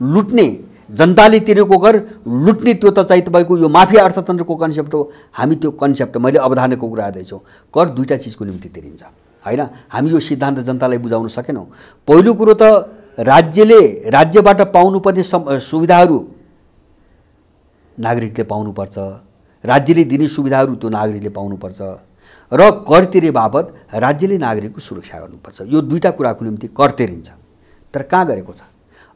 लुट्ने, जनताले तिरेको कर लुट्ने, त्यो त चाहिँ तपाईँको यो माफिया अर्थतन्त्रको कन्सेप्ट हो। हामी त्यो कन्सेप्ट, मैले अवधारणाको कुरा गर्दैछु, कर 2टा चिजको निम्ति तिरिन्छ होइन। हामी यो सिद्धान्त जनतालाई बुझाउन सकेनौँ। पहिलो कुरो त राज्यबाट पाउनुपर्ने सुविधाहरू नागरिकले पाउनुपर्छ, राज्यले दिने सुविधाहरू त्यो नागरिकले पाउनुपर्छ र कर तिरे बापत राज्यले नागरिकको सुरक्षा गर्नुपर्छ। यो 2टा कुराको निम्ति कर तिरिन्छ। तर कहाँ गरेको छ?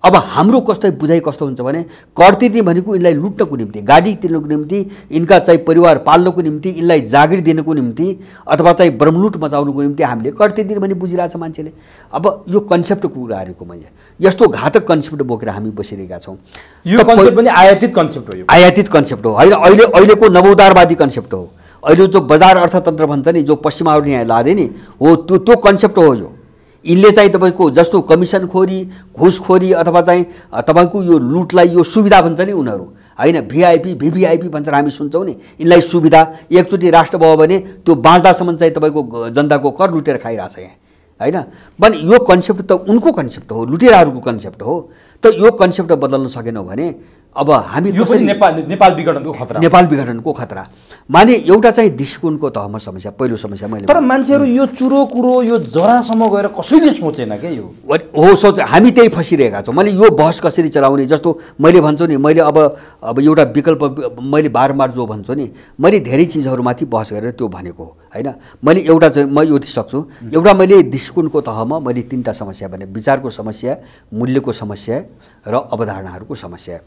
अब हाम्रो कस्तो बुझाइ कस्तो हुन्छ भने कर तिर्ने भनेको यिनलाई लुट्नको निम्ति, गाडी तिर्नको निम्ति, यिनका चाहिँ परिवार पाल्नको निम्ति, यिनलाई जागिर दिनको निम्ति अथवा चाहिँ ब्रह्मलुट मचाउनुको निम्ति हामीले कर तिर्ने भन्ने बुझिरहेछ मान्छेले। अब यो कन्सेप्टको कुराहरूको मैले यस्तो घातक कन्सेप्ट बोकेर हामी बसिरहेका छौँ। यो कन्सेप्ट पनि आयातित कन्सेप्ट हो, यो आयातित कन्सेप्ट हो होइन, अहिलेको नवोदारवादी कन्सेप्ट हो। अहिले जो बजार अर्थतन्त्र भन्छ नि, जो पश्चिमाहरूले यहाँ लादे नि हो, त्यो कन्सेप्ट हो। यो यिनले चाहिँ तपाईँको जस्तो कमिसनखोरी, घुसखोरी अथवा चाहिँ तपाईँको यो लुटलाई यो सुविधा भन्छ नि उनीहरू होइन, भिआइपी भिभिआइपी भन्छन् हामी सुन्छौँ नि, यिनलाई सुविधा। एकचोटि राष्ट्र भयो भने त्यो बाँच्दासम्म चाहिँ तपाईँको जनताको कर लुटेर खाइरहेछ यहाँ होइन। भने यो कन्सेप्ट त उनको कन्सेप्ट हो, लुटेराहरूको कन्सेप्ट हो। त यो कन्सेप्ट बदल्न सकेनौँ भने अब हामी यो पनि नेपाल विघटनको खतरा, नेपाल विघटनको खतरा। माने एउटा चाहिँ दृष्टिकोणको तहमा समस्या, पहिलो समस्या मैले। तर मान्छेहरू यो चुरो कुरो यो जरासम्म गएर कसैले सोचेन क्या यो हो, सोच हामी त्यही फसिरहेका छौँ। मैले यो बहस कसरी चलाउने, जस्तो मैले भन्छु नि, मैले अब एउटा विकल्प मैले बारम्बार जो भन्छु नि, मैले धेरै चिजहरूमाथि बहस गरेर त्यो भनेको हो होइन। मैले एउटा चाहिँ म यो सक्छु, एउटा मैले दृष्टिकोणको तहमा मैले 3टा समस्या भने, विचारको समस्या, मूल्यको समस्या र अवधारणाहरूको समस्या।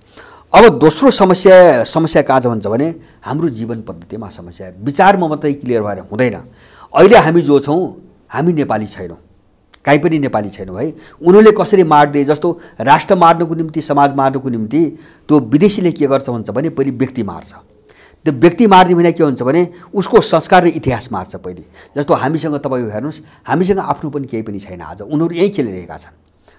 अब दोस्रो समस्या कहाँ छ भन्छ भने हाम्रो जीवन पद्धतिमा समस्या। विचारमा मात्रै क्लियर भएर हुँदैन। अहिले हामी जो छौँ हामी नेपाली छैनौँ, काहीँ पनि नेपाली छैनौँ है। उनीहरूले कसरी मार्दिए, जस्तो राष्ट्र मार्नको निम्ति, समाज मार्नको निम्ति त्यो विदेशीले के गर्छ भन्छ भने पहिले व्यक्ति मार्छ। त्यो व्यक्ति मार्ने भने के हुन्छ भने उसको संस्कार र इतिहास मार्छ पहिले। जस्तो हामीसँग तपाईँ हेर्नुहोस्, हामीसँग आफ्नो पनि केही पनि छैन आज, उनीहरू यहीँ खेलिरहेका छन्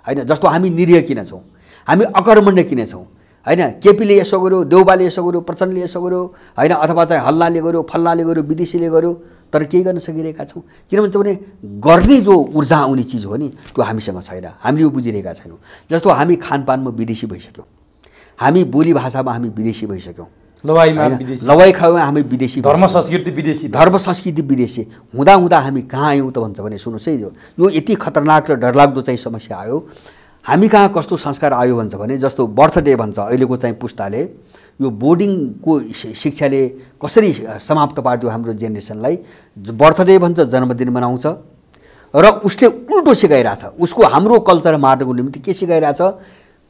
होइन। जस्तो हामी निरीह किन छौँ, हामी अकर्मण्य किन छौँ होइन। केपीले यसो गर्यो, देउबाले यसो गर्यो, प्रचण्डले यसो गर्यो होइन, अथवा चाहिँ हल्लाले गर्यो, फल्लाले गर्यो, विदेशीले गर्यो, तर केही गर्न सकिरहेका छौँ। किन भन्छ भने गर्ने जो ऊर्जा आउने चिज हो नि त्यो हामीसँग छैन, हामीले यो बुझिरहेका छैनौँ। जस्तो हामी खानपानमा विदेशी भइसक्यौँ, हामी बोली भाषामा हामी विदेशी भइसक्यौँ, लवाई खाउमा हामी विदेशी, धर्म संस्कृति विदेशी हुँदा हामी कहाँ आयौँ त भन्छ भने सुन्नुहोस् है, यो यति खतरनाक र डरलाग्दो चाहिँ समस्या आयो। हामी कहाँ कस्तो संस्कार आयो भन्छ भने जस्तो बर्थडे भन्छ अहिलेको चाहिँ पुस्ताले, यो बोर्डिङको शिक्षाले कसरी समाप्त पार्दियो हाम्रो जेनेरेसनलाई। बर्थडे भन्छ जन्मदिन मनाउँछ र उसले उल्टो सिकाइरहेछ, उसको हाम्रो कल्चर मार्नको निम्ति के सिकाइरहेछ,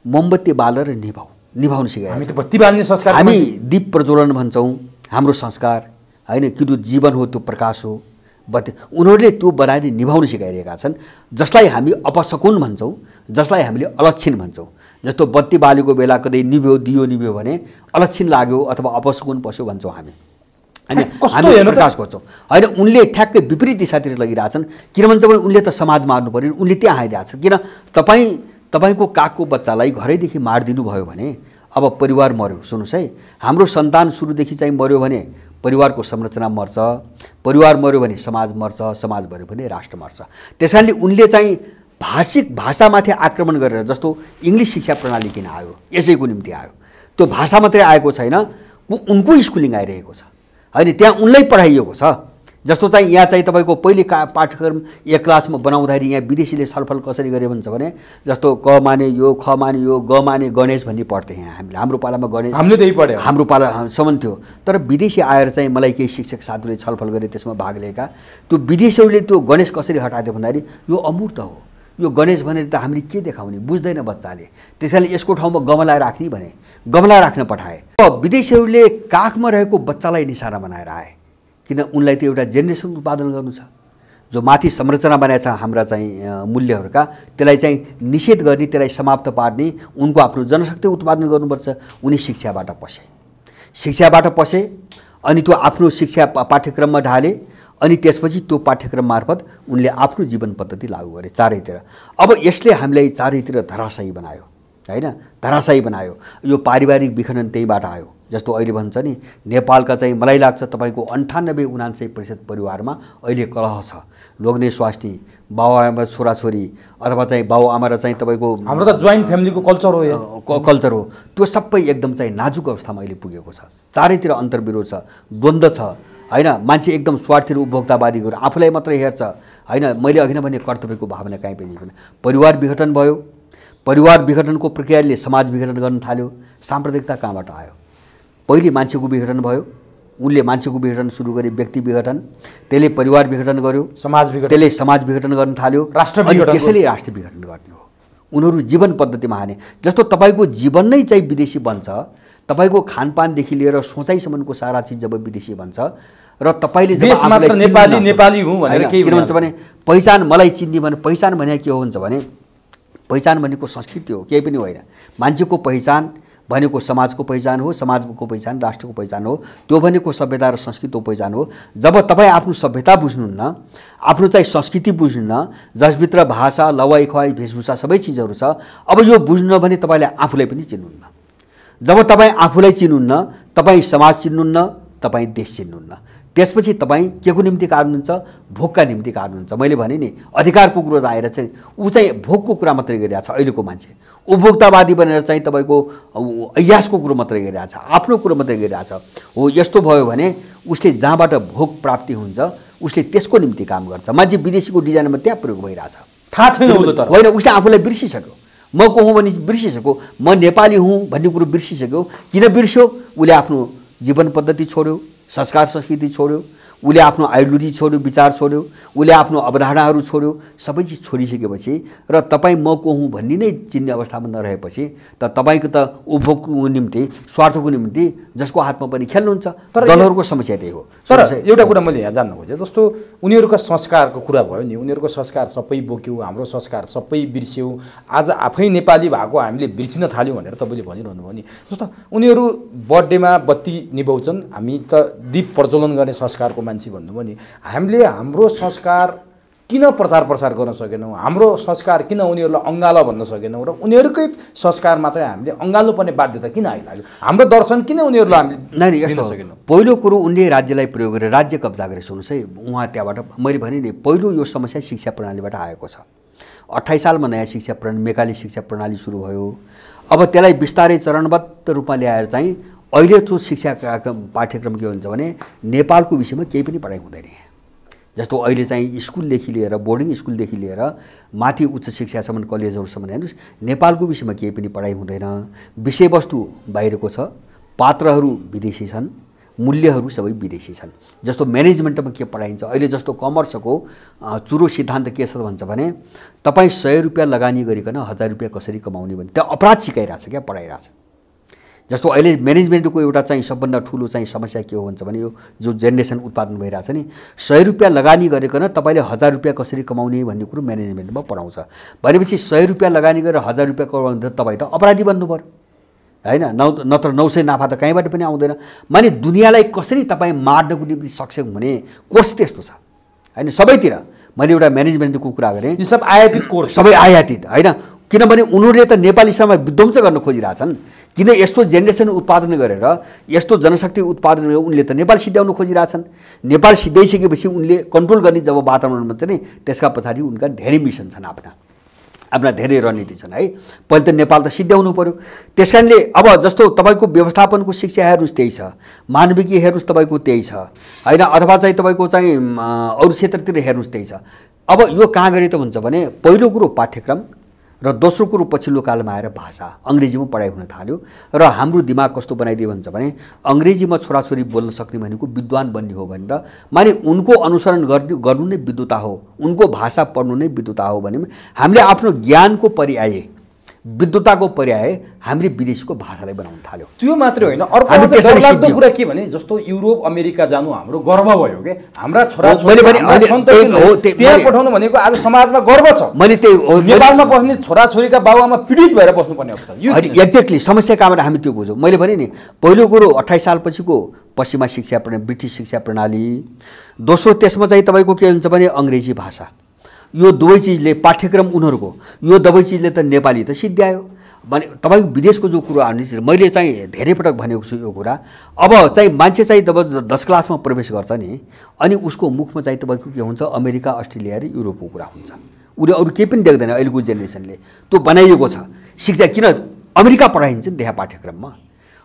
मोमबत्ती बालेर निभाउनु सिकाइरहेछ। हामी दीप प्रज्वलन भन्छौँ हाम्रो संस्कार होइन, कि त्यो जीवन हो, त्यो प्रकाश हो, बत्ती उनीहरूले त्यो बनाएर निभाउनु सिकाइरहेका छन्। जसलाई हामी अपशकुन भन्छौँ, जसलाई हामीले अलक्षिण भन्छौँ। जस्तो बत्ती बालेको बेला कतै निभ्यो, दियो निभ्यो भने अलक्षिण लाग्यो अथवा अपशकुन पस्यो भन्छौँ हामी होइन, हामी प्रकाश खोज्छौँ होइन। उनले ठ्याक्कै विपरीत दिशातिर लगिरहेछन्। किन भन्छ भने उनले त समाज मार्नु पऱ्यो, उनले त्यहाँ आइरहेछन्। किन तपाईँको कागको बच्चालाई घरैदेखि मारिदिनु भयो भने अब परिवार मर्यो। सुन्नुहोस् है, हाम्रो सन्तान सुरुदेखि चाहिँ मर्यो भने परिवारको संरचना मर्छ, परिवार मर्यो भने समाज मर्छ, समाज मर्यो भने राष्ट्र मर्छ। त्यसैले उनले चाहिँ भाषामाथि आक्रमण गरेर, जस्तो इङ्ग्लिस शिक्षा प्रणाली किन आयो, यसैको निम्ति आयो। त्यो भाषा मात्रै आएको छैन, उनको स्कुलिङ आइरहेको छ होइन, त्यहाँ उनलाई पढाइएको छ। जस्तो चाहिँ यहाँ चाहिँ तपाईँको पहिले पाठ्यक्रम एक क्लासमा बनाउँदाखेरि यहाँ विदेशीले छलफल कसरी गरे भन्छ भने जस्तो क माने यो, ख माने यो, ग माने गणेश भन्ने पढ्थेँ यहाँ हामीले। हाम्रो पालामा गणेश हामीले त्यही पढ्यो, हाम्रो पालासम्म थियो। तर विदेशी आएर चाहिँ मलाई केही शिक्षक साथीहरूले छलफल गरे, त्यसमा भाग लिएका। त्यो विदेशीहरूले त्यो गणेश कसरी हटाइदियो भन्दाखेरि यो अमूर्त हो, यो गणेश भनेर त हामीले के देखाउने, बुझ्दैन बच्चाले। त्यसैले यसको ठाउँमा गमला राख्ने भने गमला राख्न पठाए। विदेशीहरूले काखमा रहेको बच्चालाई निशाना बनाएर आए। किन उनलाई त एउटा जेनेरेसन उत्पादन गर्नु छ, जो माथि संरचना बनाएछ हाम्रा चाहिँ मूल्यहरूका, त्यसलाई चाहिँ निषेध गर्ने, त्यसलाई समाप्त पार्ने, उनको आफ्नो जनशक्ति उत्पादन गर्नुपर्छ। उनी शिक्षाबाट पसे अनि त्यो आफ्नो शिक्षा पाठ्यक्रममा ढाले अनि त्यसपछि त्यो पाठ्यक्रम मार्फत उनले आफ्नो जीवन पद्धति लागू गरे चारैतिर। अब यसले हामीलाई चारैतिर धराशायी बनायो होइन, धराशायी बनायो। यो पारिवारिक विखण्डन त्यहीबाट आयो। जस्तो अहिले भन्छ नि, नेपालका चाहिँ मलाई लाग्छ तपाईँको 98-99% परिवारमा अहिले कलह छ। लोग्ने स्वास्नी, बाबुआमा छोराछोरी अथवा चाहिँ बाबुआमा र चाहिँ तपाईँको हाम्रो त जोइन्ट फ्यामिलीको कल्चर हो। त्यो सबै एकदम चाहिँ नाजुक अवस्थामा अहिले पुगेको छ। चारैतिर अन्तर्विरोध छ, द्वन्द्व छ होइन। मान्छे एकदम स्वार्थी र उपभोक्तावादी गरेर आफूलाई मात्रै हेर्छ होइन। मैले अघि नै भने कर्तव्यको भावना कहीँ पनि छैन। परिवार विघटन भयो। परिवार विघटनको प्रक्रियाले समाज विघटन गर्न थाल्यो। साम्प्रदायिकता कहाँबाट आयो? पहिले मान्छेको विघटन भयो, उनले मान्छेको विघटन सुरु गरे, व्यक्ति विघटन, त्यसले परिवार विघटन गर्यो, त्यसले समाज विघटन गर्न थाल्यो, त्यसैले राष्ट्र विघटन गर्ने हो। उनीहरू जीवन पद्धतिमा हाने। जस्तो तपाईँको जीवन नै चाहिँ विदेशी बन्छ, तपाईँको खानपानदेखि लिएर सोचाइसम्मको सारा चिज जब विदेशी बन्छ र तपाईँले जब आफूलाई नेपाली हुँ भनेर के भन्छ भने पहिचान मलाई चिन्ने भने पहिचान भने के हो हुन्छ भने पहिचान भनेको संस्कृति हो, केही पनि होइन। मान्छेको पहिचान भनेको समाजको पहिचान हो, समाजको पहिचान राष्ट्रको पहिचान हो, त्यो भनेको सभ्यता र संस्कृतिको पहिचान हो। जब तपाईँ आफ्नो सभ्यता बुझ्नुहुन्न, आफ्नो चाहिँ संस्कृति बुझ्नुहुन्न, जसभित्र भाषा, लवाई खुवाई, वेशभूषा सबै चिजहरू छ, अब यो बुझ्नु भने तपाईँले आफूलाई पनि चिन्नुहुन्न। जब तपाईँ आफूलाई चिन्नुहुन्न, तपाईँ समाज चिन्नुहुन्न, तपाईँ देश चिन्नुहुन्न, त्यसपछि तपाईँ के को निम्ति कारण हुन्छ? भोकका निम्ति कारण हुन्छ। मैले भने नि अधिकारको कुरो आएर चाहिँ ऊ चाहिँ भोकको कुरा मात्रै गरिरहेको छ। अहिलेको मान्छे उपभोक्तावादी बनेर चाहिँ तपाईँको अय्यासको कुरो मात्रै गरिरहेको छ, आफ्नो कुरो मात्रै गरिरहेको छ। हो यस्तो भयो भने उसले जहाँबाट भोक प्राप्ति हुन्छ उसले त्यसको निम्ति काम गर्छ। मान्छे विदेशीको डिजाइनमा त्यहाँ प्रयोग भइरहेछ, थाहा छैन होइन, उसले आफूलाई बिर्सिसक्यो। म को हुँ भने बिर्सिसक्यो, म नेपाली हुँ भन्ने कुरो बिर्सिसक्यो। किन बिर्स्यो? उसले आफ्नो जीवन पद्धति छोड्यो, संस्कार संस्कृति छोड्यो, उसले आफ्नो आइडियोलोजी छोड्यो, विचार छोड्यो, उसले आफ्नो अवधारणाहरू छोड्यो, सबै चिज छोडिसकेपछि र तपाईँ म को हुँ भन्ने नै चिन्ने अवस्थामा नरहेपछि त तपाईँको त उपभोगको निम्ति स्वार्थको निम्ति जसको हातमा पनि खेल्नुहुन्छ। तर दलहरूको समस्या त्यही हो। तर एउटा कुरा मैले यहाँ जान्न खोजेँ, जस्तो उनीहरूका संस्कारको कुरा भयो नि, उनीहरूको संस्कार सबै बोक्यौँ, हाम्रो संस्कार सबै बिर्स्यौँ, आज आफै नेपाली भएको हामीले बिर्सिन थाल्यौँ भनेर तपाईँले भनिरहनु भयो नि। जस्तो उनीहरू बर्थडेमा बत्ती निभाउँछन्, हामी त दीप प्रज्वलन गर्ने संस्कारको मान्छे भन्नुभयो नि। हामीले हाम्रो संस्कार किन प्रचार प्रसार गर्न सकेनौँ? हाम्रो संस्कार किन उनीहरूलाई अङ्गालो भन्न सकेनौँ? र उनीहरूकै संस्कार मात्रै हामीले अङ्गालो पर्ने बाध्यता किन आइलाग्यो? हाम्रो दर्शन किन उनीहरूलाई हामीले दिन सकेनौँ? पहिलो कुरो उनले राज्यलाई प्रयोग गरेर राज्य कब्जा गरेर सुन्नुहोस् है, उहाँ त्यहाँबाट मैले भने नि पहिलो यो समस्या शिक्षा प्रणालीबाट आएको छ। 28 सालमा नयाँ शिक्षा प्रणाली मेकाली शिक्षा प्रणाली सुरु भयो। अब त्यसलाई बिस्तारै चरणबद्ध रूपमा ल्याएर चाहिँ अहिले त्यो शिक्षा पाठ्यक्रम के हुन्छ भने नेपालको विषयमा केही पनि पढाइ हुँदैन। जस्तो अहिले चाहिँ स्कुलदेखि लिएर बोर्डिङ स्कुलदेखि लिएर माथि उच्च शिक्षासम्म कलेजहरूसम्म हेर्नुहोस्, नेपालको विषयमा केही पनि पढाइ हुँदैन। विषयवस्तु बाहिरको छ, पात्रहरू विदेशी छन्, मूल्यहरू सबै विदेशी छन्। जस्तो म्यानेजमेन्टमा के पढाइन्छ अहिले, जस्तो कमर्सको चुरो सिद्धान्त के छ भन्छ भने तपाईँ 100 रुपियाँ लगानी गरिकन 1000 रुपियाँ कसरी कमाउने भने त्यो अपराध सिकाइरहेछ क्या, पढाइरहेछ। जस्तो अहिले म्यानेजमेन्टको एउटा चाहिँ सबभन्दा ठुलो चाहिँ समस्या के हो भन्छ भने यो जो जेनेरेसन उत्पादन भइरहेछ नि, 100 रुपियाँ लगानी गरिकन तपाईँले 1000 रुपियाँ कसरी कमाउने भन्ने कुरो म्यानेजमेन्टमा पढाउँछ। भनेपछि 100 रुपियाँ लगानी गरेर 1000 रुपियाँ कमाउने तपाईँ त अपराधी बन्नु पर्यो, होइन? नत्र 900 नाफा त कहीँबाट पनि आउँदैन। माने दुनियाँलाई कसरी तपाईँ मार्नको निम्ति सक्षम हुने कोर्स त्यस्तो छ, होइन? सबैतिर मैले एउटा म्यानेजमेन्टको कुरा गरेँ, यी सब आयातित कोर्स, सबै आयातित, होइन? किनभने उनीहरूले त नेपाली समाज विध्वंस गर्न खोजिरहेछन्। किन यस्तो जेनेरेसन उत्पादन गरेर यस्तो जनशक्ति उत्पादन गरेर उनले त नेपाल सिद्ध्याउन खोजिरहेछन्। नेपाल सिद्ध्याइसकेपछि उनले कन्ट्रोल गर्ने जब वातावरण बन्छ नि, त्यसका पछाडि उनका धेरै मिसन छन्, आफ्ना धेरै रणनीति छन्, है? पहिले त नेपाल त सिद्ध्याउनु पर्यो। त्यस कारणले अब जस्तो तपाईँको व्यवस्थापनको शिक्षा हेर्नुहोस् त्यही छ, मानविकी हेर्नुहोस् तपाईँको त्यही छ, होइन? अथवा चाहिँ तपाईँको चाहिँ अरू क्षेत्रतिर हेर्नुहोस् त्यही छ। अब यो कहाँ गरे त भन्छ भने पहिलो कुरो पाठ्यक्रम र दोस्रो कुरो पछिल्लो कालमा आएर भाषा अङ्ग्रेजीमा पढाइ हुन थाल्यो र हाम्रो दिमाग कस्तो बनाइदियो भन्छ भने अङ्ग्रेजीमा छोराछोरी बोल्न सक्ने भनेको विद्वान बन्ने हो भनेर, माने उनको अनुसरण गर्नु नै विद्वता हो, उनको भाषा पढ्नु नै विद्वता हो भने हामीले आफ्नो ज्ञानको पर्याय विद्वताको पर्याय हामीले विदेशको भाषालाई बनाउन थाल्यो। त्यो मात्रै होइन, अर्को डरलाग्दो कुरा के भने जस्तो युरोप अमेरिका जानु हाम्रो गर्व भयो के, हाम्रा छोराछोरी त्यहाँ पठाउनु भनेको आज समाजमा गर्व छ। मैले त्यही नेपालमा बस्ने छोराछोरीका बाबुआमा पीडित भएर बस्नुपर्ने अवस्था एक्ज्याक्टली समस्या कहाँबाट हामी त्यो बुझौँ। मैले भने नि पहिलो कुरो 28 सालपछिको पश्चिमा शिक्षा प्रणाली, ब्रिटिस शिक्षा प्रणाली, दोस्रो त्यसमा चाहिँ तपाईँको के हुन्छ भने अङ्ग्रेजी भाषा, यो दुवै चिजले पाठ्यक्रम उनीहरूको यो दुवै चिजले त नेपाली त सिद्ध्यायो भने तपाईँको विदेशको जो कुरो आउने मैले चाहिँ धेरै पटक भनेको छु यो कुरा। अब चाहिँ मान्छे चाहिँ जब 10 क्लासमा प्रवेश गर्छ नि अनि उसको मुखमा चाहिँ तपाईँको के हुन्छ अमेरिका अस्ट्रेलिया र युरोपको कुरा हुन्छ, उसले अरू केही पनि देख्दैन। अहिलेको जेनेरेसनले त्यो बनाइएको छ शिक्षा, किन अमेरिका पढाइन्छ नि त्यहाँ पाठ्यक्रममा,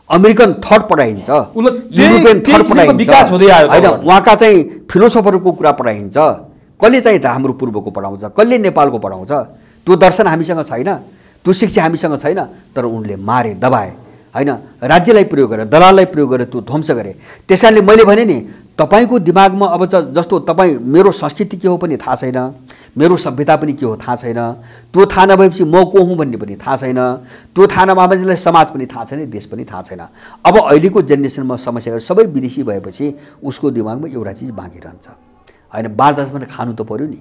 अमेरिकन थट पढाइन्छ, युरोपियन थट पढाइन्छ, होइन? उहाँका चाहिँ फिलोसोफरको कुरा पढाइन्छ। कसले चाहिँ हाम्रो पूर्वको पढाउँछ, कसले नेपालको पढाउँछ? त्यो दर्शन हामीसँग छैन, त्यो शिक्षा हामीसँग छैन। तर उनले मारे दबाए, होइन? राज्यलाई प्रयोग गरेर दलाललाई प्रयोग गरेर त्यो ध्वंस गरे। त्यस कारणले मैले भने नि तपाईँको दिमागमा अब जस्तो तपाईँ मेरो संस्कृति के हो पनि थाहा छैन, मेरो सभ्यता पनि के हो थाहा छैन, त्यो थाहा नभएपछि म को हुँ भन्ने पनि थाहा छैन, त्यो थाहा नभएपछि समाज पनि थाहा छैन, देश पनि थाहा छैन। अब अहिलेको जेनेरेसनमा समस्याहरू सबै विदेशी भएपछि उसको दिमागमा एउटा चिज बाँकी रहन्छ, होइन बाँच्दासम्म खानु त पर्यो नि,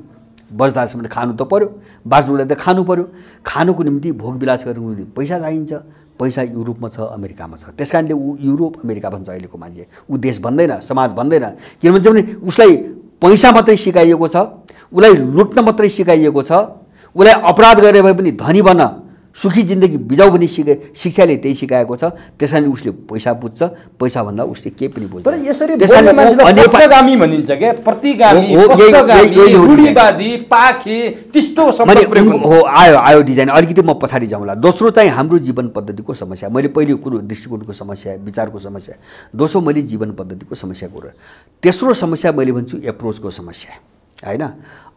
बस्दासम्म खानु त पर्यो, बाँच्नुलाई त खानु पर्यो, खानुको निम्ति भोगविलास गर्नुको निम्ति पैसा चाहिन्छ, पैसा युरोपमा छ, अमेरिकामा छ, त्यस कारणले ऊ युरोप अमेरिका भन्छ अहिलेको मान्छे, ऊ देश भन्दैन, समाज भन्दैन। किन भन्छ भने उसलाई पैसा मात्रै सिकाइएको छ, उसलाई लुट्न मात्रै सिकाइएको छ, उसलाई अपराध गरे भए पनि धनी बन्न, सुखी जिन्दगी बिजाउ पनि शिक्षाले त्यही सिकाएको छ। त्यस कारण उसले पैसा बुझ्छ, पैसा भन्दा उसले केही पनि बुझ्दैन। तर यसरी बोल्ने मान्छेलाई पक्षगामी भनिन्छ के, प्रतिगामी, पक्षगामी, रूढिवादी, पाखे त्यस्तो शब्द प्रयोग हो। आयो डिजाइन। अलिकति म पछाडि जाउँला। दोस्रो चाहिँ हाम्रो जीवन पद्धतिको समस्या। मैले पहिलो कुरो दृष्टिकोणको समस्या, विचारको समस्या, दोस्रो मैले जीवन पद्धतिको समस्या कुरो, तेस्रो समस्या मैले भन्छु एप्रोचको समस्या, हैन।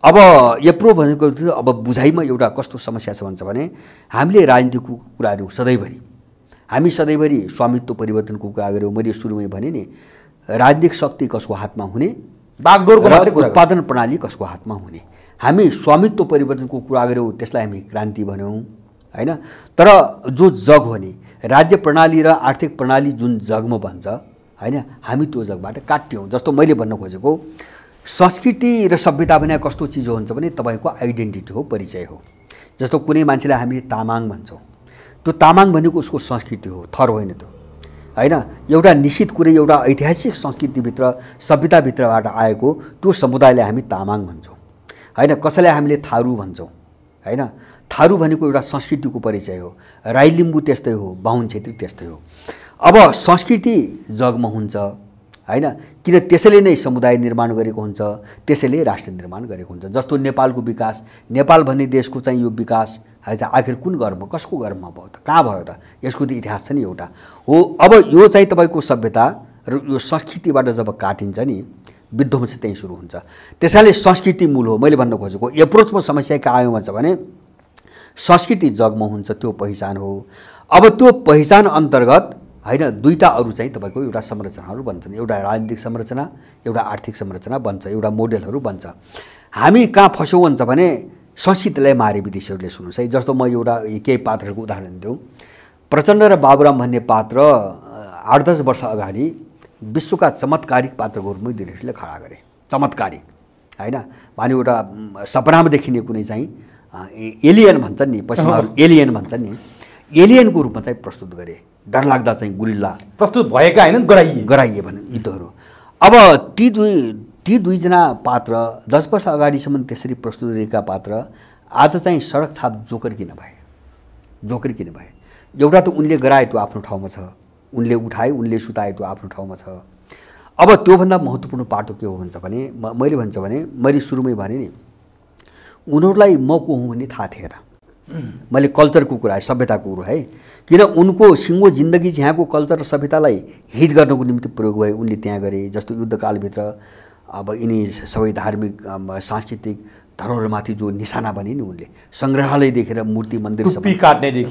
अब एप्रोच भनेको अब बुझाइमा एउटा कस्तो समस्या छ भन्छ भने हामीले राजनीतिको कुराहरू हामी सधैँभरि स्वामित्व परिवर्तनको कुरा गऱ्यौँ। मैले सुरुमै भने नि राजनीतिक शक्ति कसको हातमा हुने, बागडोरको मात्रै कुरा, उत्पादन प्रणाली कसको हातमा हुने। हामी स्वामित्व परिवर्तनको कुरा गऱ्यौँ, त्यसलाई हामी क्रान्ति भन्यौँ, हैन। तर जो जग हो नि राज्य प्रणाली र आर्थिक प्रणाली जुन जगमा बन्छ, हैन, हामी त्यो जगबाट काट्यौँ। जस्तो मैले भन्न खोजेको संस्कृति र सभ्यता भने कस्तो चिज हो हुन्छ भने तपाईको आइडेन्टिटी हो, परिचय हो। जस्तो कुनै मान्छेलाई हामीले तामाङ भन्छौँ, त्यो तामाङ भनेको उसको संस्कृति हो, थर होइन त्यो, हैन। एउटा निश्चित कुरै एउटा ऐतिहासिक संस्कृतिभित्र सभ्यताभित्रबाट आएको त्यो समुदायलाई हामी तामाङ भन्छौँ, हैन। कसैलाई हामीले थारू भन्छौँ, हैन। थारू भनेको एउटा संस्कृतिको परिचय हो। राई लिम्बू त्यस्तै हो, बाहुन छेत्री त्यस्तै हो। अब संस्कृति जगमा हुन्छ, हैन। किन त्यसैले नै समुदाय निर्माण गरेको हुन्छ, त्यसैले राष्ट्र निर्माण गरेको हुन्छ। जस्तो नेपालको विकास, नेपाल भन्ने देशको चाहिँ यो विकास आखिर कुन गर्म कसको गर्ममा भयो त, कहाँ भयो त, यसको त इतिहास छ नि एउटा हो। अब यो चाहिँ तपाईँको सभ्यता र यो संस्कृतिबाट जब काटिन्छ नि विध्वंस त्यहीँ सुरु हुन्छ। त्यसैले संस्कृति मूल हो। मैले भन्न खोजेको एप्रोचमा समस्या के आयो भन्छ भने संस्कृति जगमा हुन्छ, त्यो पहिचान हो। अब त्यो पहिचान अन्तर्गत हैन दुईटा अरू चाहिँ तपाईको एउटा संरचनाहरू बन्छन्, एउटा राजनीतिक संरचना, एउटा आर्थिक संरचना बन्छ, एउटा मोडेलहरू बन्छ। हामी कहाँ फस्यौँ भन्छ भने संस्कृतिलाई मारे विदेशीहरूले। सुन्नुहोस् है, जस्तो म एउटा केही पात्रहरूको उदाहरण दिउँ। प्रचण्ड र बाबुराम भन्ने पात्र 8-10 वर्ष अगाडि विश्वका चमत्कारिक पात्रको रूपमा विदेशीले खडा गरे। चमत्कारिक, हैन। माने एउटा सपनामा देखिने कुनै चाहिँ एलियन भन्छन् नि, पश्चिमाहरू एलियन भन्छन् नि, एलियनको रूपमा चाहिँ प्रस्तुत गरे। डरलाग्दा चाहिँ गुरिल्ला प्रस्तुत भएका हैन, गराइए भने युद्धहरू। अब ती दुईजना पात्र 10 वर्ष अगाडिसम्म त्यसरी प्रस्तुत गरेका पात्र आज चाहिँ सडक छाप जोकर किन भए? एउटा त उनले गराए त्यो आफ्नो ठाउँमा छ, उनले उठाए उनले सुताए त्यो आफ्नो ठाउँमा छ। अब त्योभन्दा महत्त्वपूर्ण पाटो के हो भन्छ भने मैले भन्छ भने मैले सुरुमै भने नि उनीहरूलाई म को हुँ भन्ने थाहा थिएन। मैले कल्चरको कुरा है, सभ्यताको कुरो है, किन उनको सिङ्गो जिन्दगी यहाँको कल्चर र सभ्यतालाई हिट गर्नको निम्ति प्रयोग भए, उनले त्यहाँ गरे। जस्तो युद्धकालभित्र अब यिनी सबै धार्मिक सांस्कृतिक धरोहरमाथि जो निशाना बने नि उनले, सङ्ग्रहालय देखेर मूर्ति मन्दिरसम्म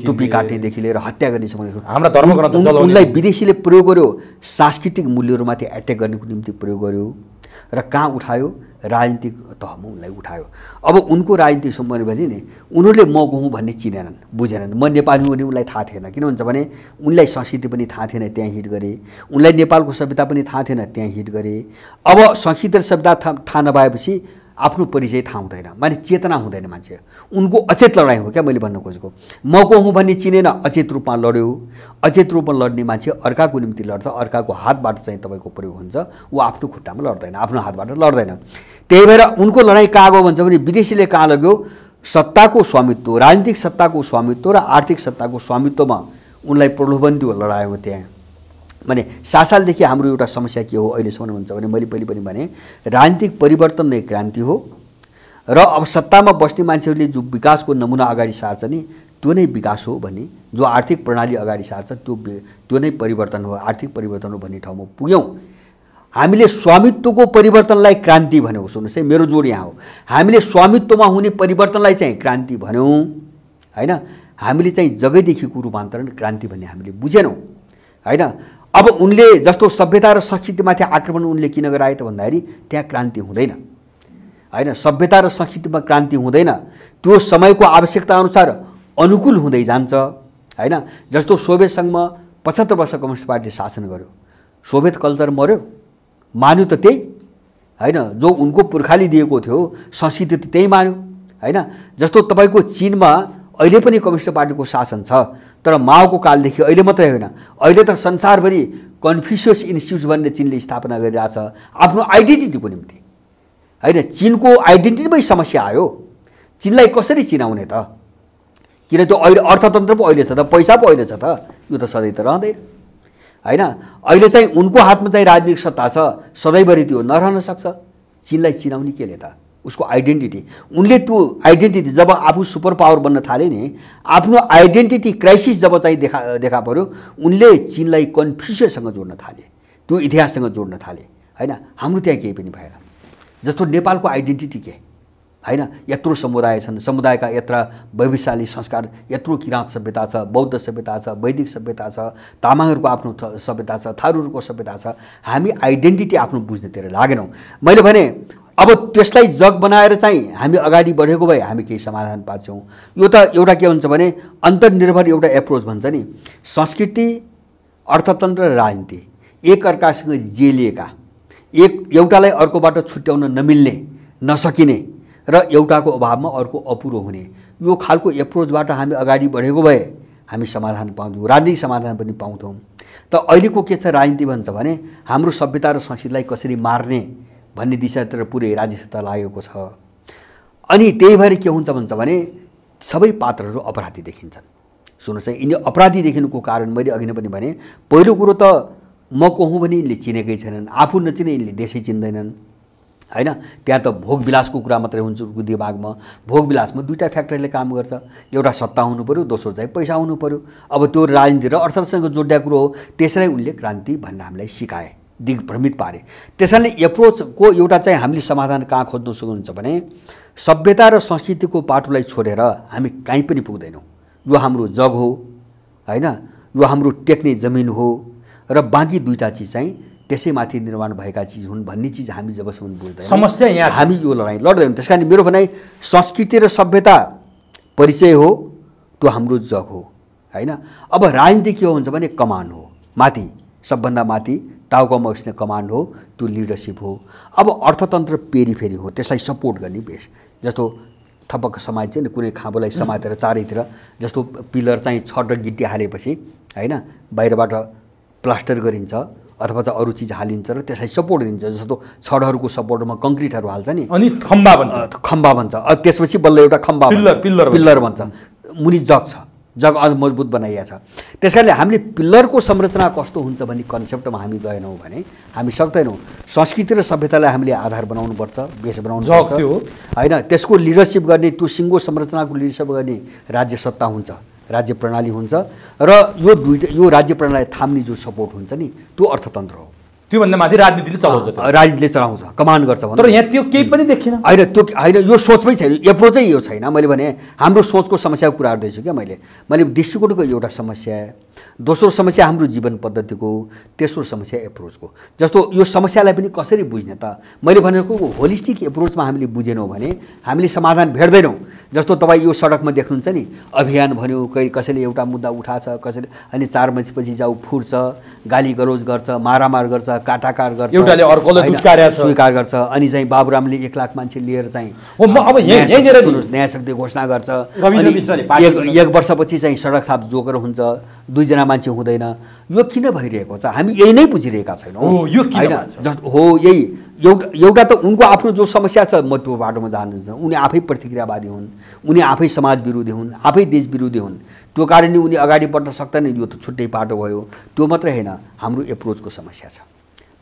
टुप्पी काट्नेदेखि लिएर हत्या गर्नेसम्म हाम्रा धर्मग्रन्थ चलाउने उनलाई विदेशीले प्रयोग गर्यो, सांस्कृतिक मूल्यहरूमाथि एट्याक गर्नको निम्ति प्रयोग गर्यो र कहाँ उठायो, राजनीतिक तहमा उनलाई उठायो। अब उनको राजनीतिक सम्बन्ध भने नि उनीहरूले म को हुँ भन्ने चिनेनन्, बुझेनन्। म नेपाली हुँ भने उनलाई थाहा थिएन, किन भन्छ भने उनलाई संस्कृति पनि थाहा थिएन, त्यहाँ हिट गरे। उनलाई नेपालको सभ्यता पनि थाहा थिएन, त्यहाँ हिट गरे। अब संस्कृति र सभ्यता थाहा नभएपछि आफ्नो परिचय थाहा हुँदैन, माने चेतना हुँदैन मान्छे। उनको अचेत लडाइँ हो क्या मैले भन्न खोजेको। म को हुँ भन्ने चिनेन, अचेत रूपमा लड्यो। अचेत रूपमा लड्ने मान्छे अर्काको निम्ति लड्छ, अर्काको हातबाट चाहिँ तपाईँको प्रयोग हुन्छ, ऊ आफ्नो खुट्टामा लड्दैन, आफ्नो हातबाट लड्दैन। त्यही भएर उनको लडाइँ कहाँ गयो भन्छ भने विदेशीले कहाँ लग्यो, सत्ताको स्वामित्व, राजनीतिक सत्ताको स्वामित्व र आर्थिक सत्ताको स्वामित्वमा उनलाई प्रलोभन दियो, लडायो त्यहाँ। माने 7 सालदेखि हाम्रो एउटा समस्या के हो अहिलेसम्म भन्छ भने मैले पहिले पनि भने राजनीतिक परिवर्तन नै क्रान्ति हो र अब सत्तामा बस्ने मान्छेहरूले जो विकासको नमुना अगाडि सार्छ नि त्यो नै विकास हो भन्ने, जो आर्थिक प्रणाली अगाडि सार्छ त्यो नै परिवर्तन हो, आर्थिक परिवर्तन हो भन्ने ठाउँमा पुग्यौँ। हामीले स्वामित्वको परिवर्तनलाई क्रान्ति भन्यौँ। सुन्नुहोस् है, मेरो जोड यहाँ हो। हामीले स्वामित्वमा हुने परिवर्तनलाई चाहिँ क्रान्ति भन्यौँ, हैन। हामीले चाहिँ जगैदेखिको रूपान्तरण क्रान्ति भन्ने हामीले बुझेनौँ, हैन। अब उनले जस्तो सभ्यता र संस्कृतिमाथि आक्रमण उनले किन गराए त भन्दाखेरि त्यहाँ क्रान्ति हुँदैन। हैन सभ्यता र संस्कृतिमा क्रान्ति हुँदैन त्यो समयको आवश्यकता अनुसार अनुकूल हुँदै जान्छ हैन जस्तो सोभियत संघमा 75 वर्ष कम्युनिस्ट पार्टीले शासन गर्यो सोभियत कल्चर मर्यो मान्यो त त्यही हैन जो उनको पुर्खाले दिएको थियो संस्कृति त त्यही मान्यो हैन जस्तो तपाईको चीनमा अहिले पनि कम्युनिस्ट पार्टीको शासन छ तर माओको कालदेखि अहिले मात्रै होइन अहिले त संसारभरि कन्फ्युसियस इन्स्टिट्युट भन्ने चीनले स्थापना गरिरहेछ आफ्नो आइडेन्टिटीको निम्ति हैन चीनको आइडेन्टिटीमै समस्या आयो चीनलाई कसरी चिनाउने त किन त्यो अहिले अर्थतन्त्र पो अहिले छ त पैसा पो अहिले छ त यो त सधैँ त रहँदैन हैन अहिले चाहिँ उनको हातमा चाहिँ राजनीतिक सत्ता छ सधैँभरि त्यो नरहन सक्छ चीनलाई चिनाउने केले त उसको आइडेन्टिटी उनले त्यो आइडेन्टिटी जब आफू सुपर पावर बन्न थाले नि आफ्नो आइडेन्टिटी क्राइसिस जब चाहिँ देखा पर्यो उनले चीनलाई कन्फ्युसियससँग जोड्न थाले त्यो इतिहाससँग जोड्न थाले हैन हाम्रो त्यहाँ केही पनि भएन जस्तो नेपालको आइडेन्टिटी के हैन यत्रो समुदाय छन् समुदायका यत्र वैविध्यशाली संस्कार यत्रो किराँत सभ्यता छ बौद्ध सभ्यता छ वैदिक सभ्यता छ तामाङहरूको आफ्नो सभ्यता छ थारूहरूको सभ्यता छ हामी आइडेन्टिटी आफ्नो बुझ्नेतिर लागेनौँ मैले भने अब त्यसलाई जग बनाएर चाहिँ हामी अगाडि बढेको भए हामी केही समाधान पाउँछौँ यो त एउटा के हुन्छ भने अन्तर्निर्भर एउटा एप्रोच भन्छ नि संस्कृति अर्थतन्त्र र राजनीति एक अर्कासँग जेलिएका एउटालाई अर्कोबाट छुट्याउन नमिल्ने नसकिने र एउटाको अभावमा अर्को अपुरो हुने यो खालको एप्रोचबाट हामी अगाडि बढेको भए हामी समाधान पाउँछौँ राजनीतिक समाधान पनि पाउँछौँ त अहिलेको के छ राजनीति भन्छ भने हाम्रो सभ्यता र संस्कृतिलाई कसरी मार्ने भन्ने दिशातिर पुरै राज्य सत्ता लागेको छ अनि त्यही भएर के हुन्छ भन्छ भने सबै पात्रहरू अपराधी देखिन्छन् सुन्नुहोस् है यिनी अपराधी देखिनुको कारण मैले अघि नै पनि भने पहिलो कुरो त म को हुँ भने यिनले चिनेकै छैनन् आफू नचिने यिनले देशै चिन्दैनन् हैन त्यहाँ त भोगविलासको कुरा मात्रै हुन्छ उनको दिमागमा भोगविलासमा दुईटा फ्याक्टरले काम गर्छ एउटा सत्ता हुनु पर्यो दोस्रो चाहिँ पैसा हुनु पर्यो अब त्यो राजनीति र अर्थसँग जोडिएको कुरो हो त्यसलाई उनले क्रान्ति भनेर हामीलाई सिकाए दिग्भ्रमित पारे त्यसैले एप्रोचको एउटा चाहिँ हामीले समाधान कहाँ खोज्न सक्नुहुन्छ भने सभ्यता र संस्कृतिको पाटोलाई छोडेर हामी कहीँ पनि पुग्दैनौँ यो हाम्रो जग हो हैन यो हाम्रो टेक्ने जमिन हो र बाँकी दुईटा चिज चाहिँ त्यसैमाथि निर्माण भएका चिज हुन् भन्ने चिज हामी जबसम्म बुझ्दैनौँ समस्या यहाँ हामी यो लडाइँ लड्दैनौँ त्यसकारण मेरो भनाइ संस्कृति र सभ्यता परिचय हो त्यो हाम्रो जग हो हैन अब राजनीति के हो हुन्छ भने कमान्ड हो माथि सबभन्दा माथि टाउकोमा बस्ने कमान्ड हो त्यो लिडरसिप हो अब अर्थतन्त्र पेरिफेरी हो त्यसलाई सपोर्ट गर्ने बेस जस्तो थपक्क समाज चाहिँ कुनै खाँबोलाई समातेर चारैतिर जस्तो पिलर चाहिँ छड र गिट्टी हालेपछि हैन बाहिरबाट प्लास्टर गरिन्छ अथवा चाहिँ अरू चिज हालिन्छ र त्यसलाई सपोर्ट दिन्छ जस्तो छडहरूको सपोर्टमा कङ्क्रिटहरू हाल्छ नि अनि खम्बा भन्छ त्यसपछि बल्ल एउटा खम्बा पिल्लर भन्छ मुनि जग छ जग अझ मजबुत बनाइएको छ त्यसकारणले हामीले पिल्लरको संरचना कस्तो हुन्छ भन्ने कन्सेप्टमा हामी गएनौँ भने हामी सक्दैनौँ संस्कृति र सभ्यतालाई हामीले आधार बनाउनुपर्छ बेस बनाउनुपर्छ हैन त्यसको लिडरसिप गर्ने त्यो सिङ्गो संरचनाको लिडरसिप गर्ने राज्य सत्ता हुन्छ राज्य प्रणाली हुन्छ र यो राज्य प्रणाली थाम्ने जो सपोर्ट हुन्छ नि त्यो अर्थतन्त्र हो त्योभन्दा माथि राजनीतिले चलाउँछ राजनीतिले चलाउँछ कमान्ड गर्छ तर यहाँ त्यो केही पनि देखिन हैन त्यो हैन यो सोचमै छैन एप्रोचै यो छैन मैले भने हाम्रो सोचको समस्याको कुरा गर्दैछु क्या मैले दृष्टिकोणको एउटा समस्या दोस्रो समस्या हाम्रो जीवन पद्धतिको तेस्रो समस्या एप्रोचको जस्तो यो समस्यालाई पनि कसरी बुझ्ने त मैले भनेको होलिस्टिक एप्रोचमा हामीले बुझेनौँ भने हामीले समाधान भेट्दैनौँ जस्तो तपाईँ यो सडकमा देख्नुहुन्छ नि अभियान भन्यो कसैले एउटा मुद्दा उठाछ कसैले अनि 4 बजेपछि जाऊ फुट्छ गाली गलोज गर्छ मारामार गर्छ काटाकार गर्छ एउटाले अर्कोलाई दुत्कार्या छ स्वीकार गर्छ अनि चाहिँ बाबुरामले 1 लाख मान्छे लिएर चाहिँ अब यहीँनिर न्याय शक्ति घोषणा गर्छ एक वर्षपछि चाहिँ सडक साफ जोकर हुन्छ दुईजना मान्छे हुँदैन यो किन भइरहेको छ हामी यही नै बुझिरहेका छैनौँ हो यही एउटा त उनको आफ्नो जो समस्या छ म त्यो बाटोमा जान्छ उनी आफै प्रतिक्रियावादी हुन् उनी आफै समाज विरोधी हुन् आफै देश विरोधी हुन् त्यो कारणले उनी अगाडि बढ्न सक्दैनन् यो त छुट्टै पाटो भयो त्यो मात्रै होइन हाम्रो एप्रोचको समस्या छ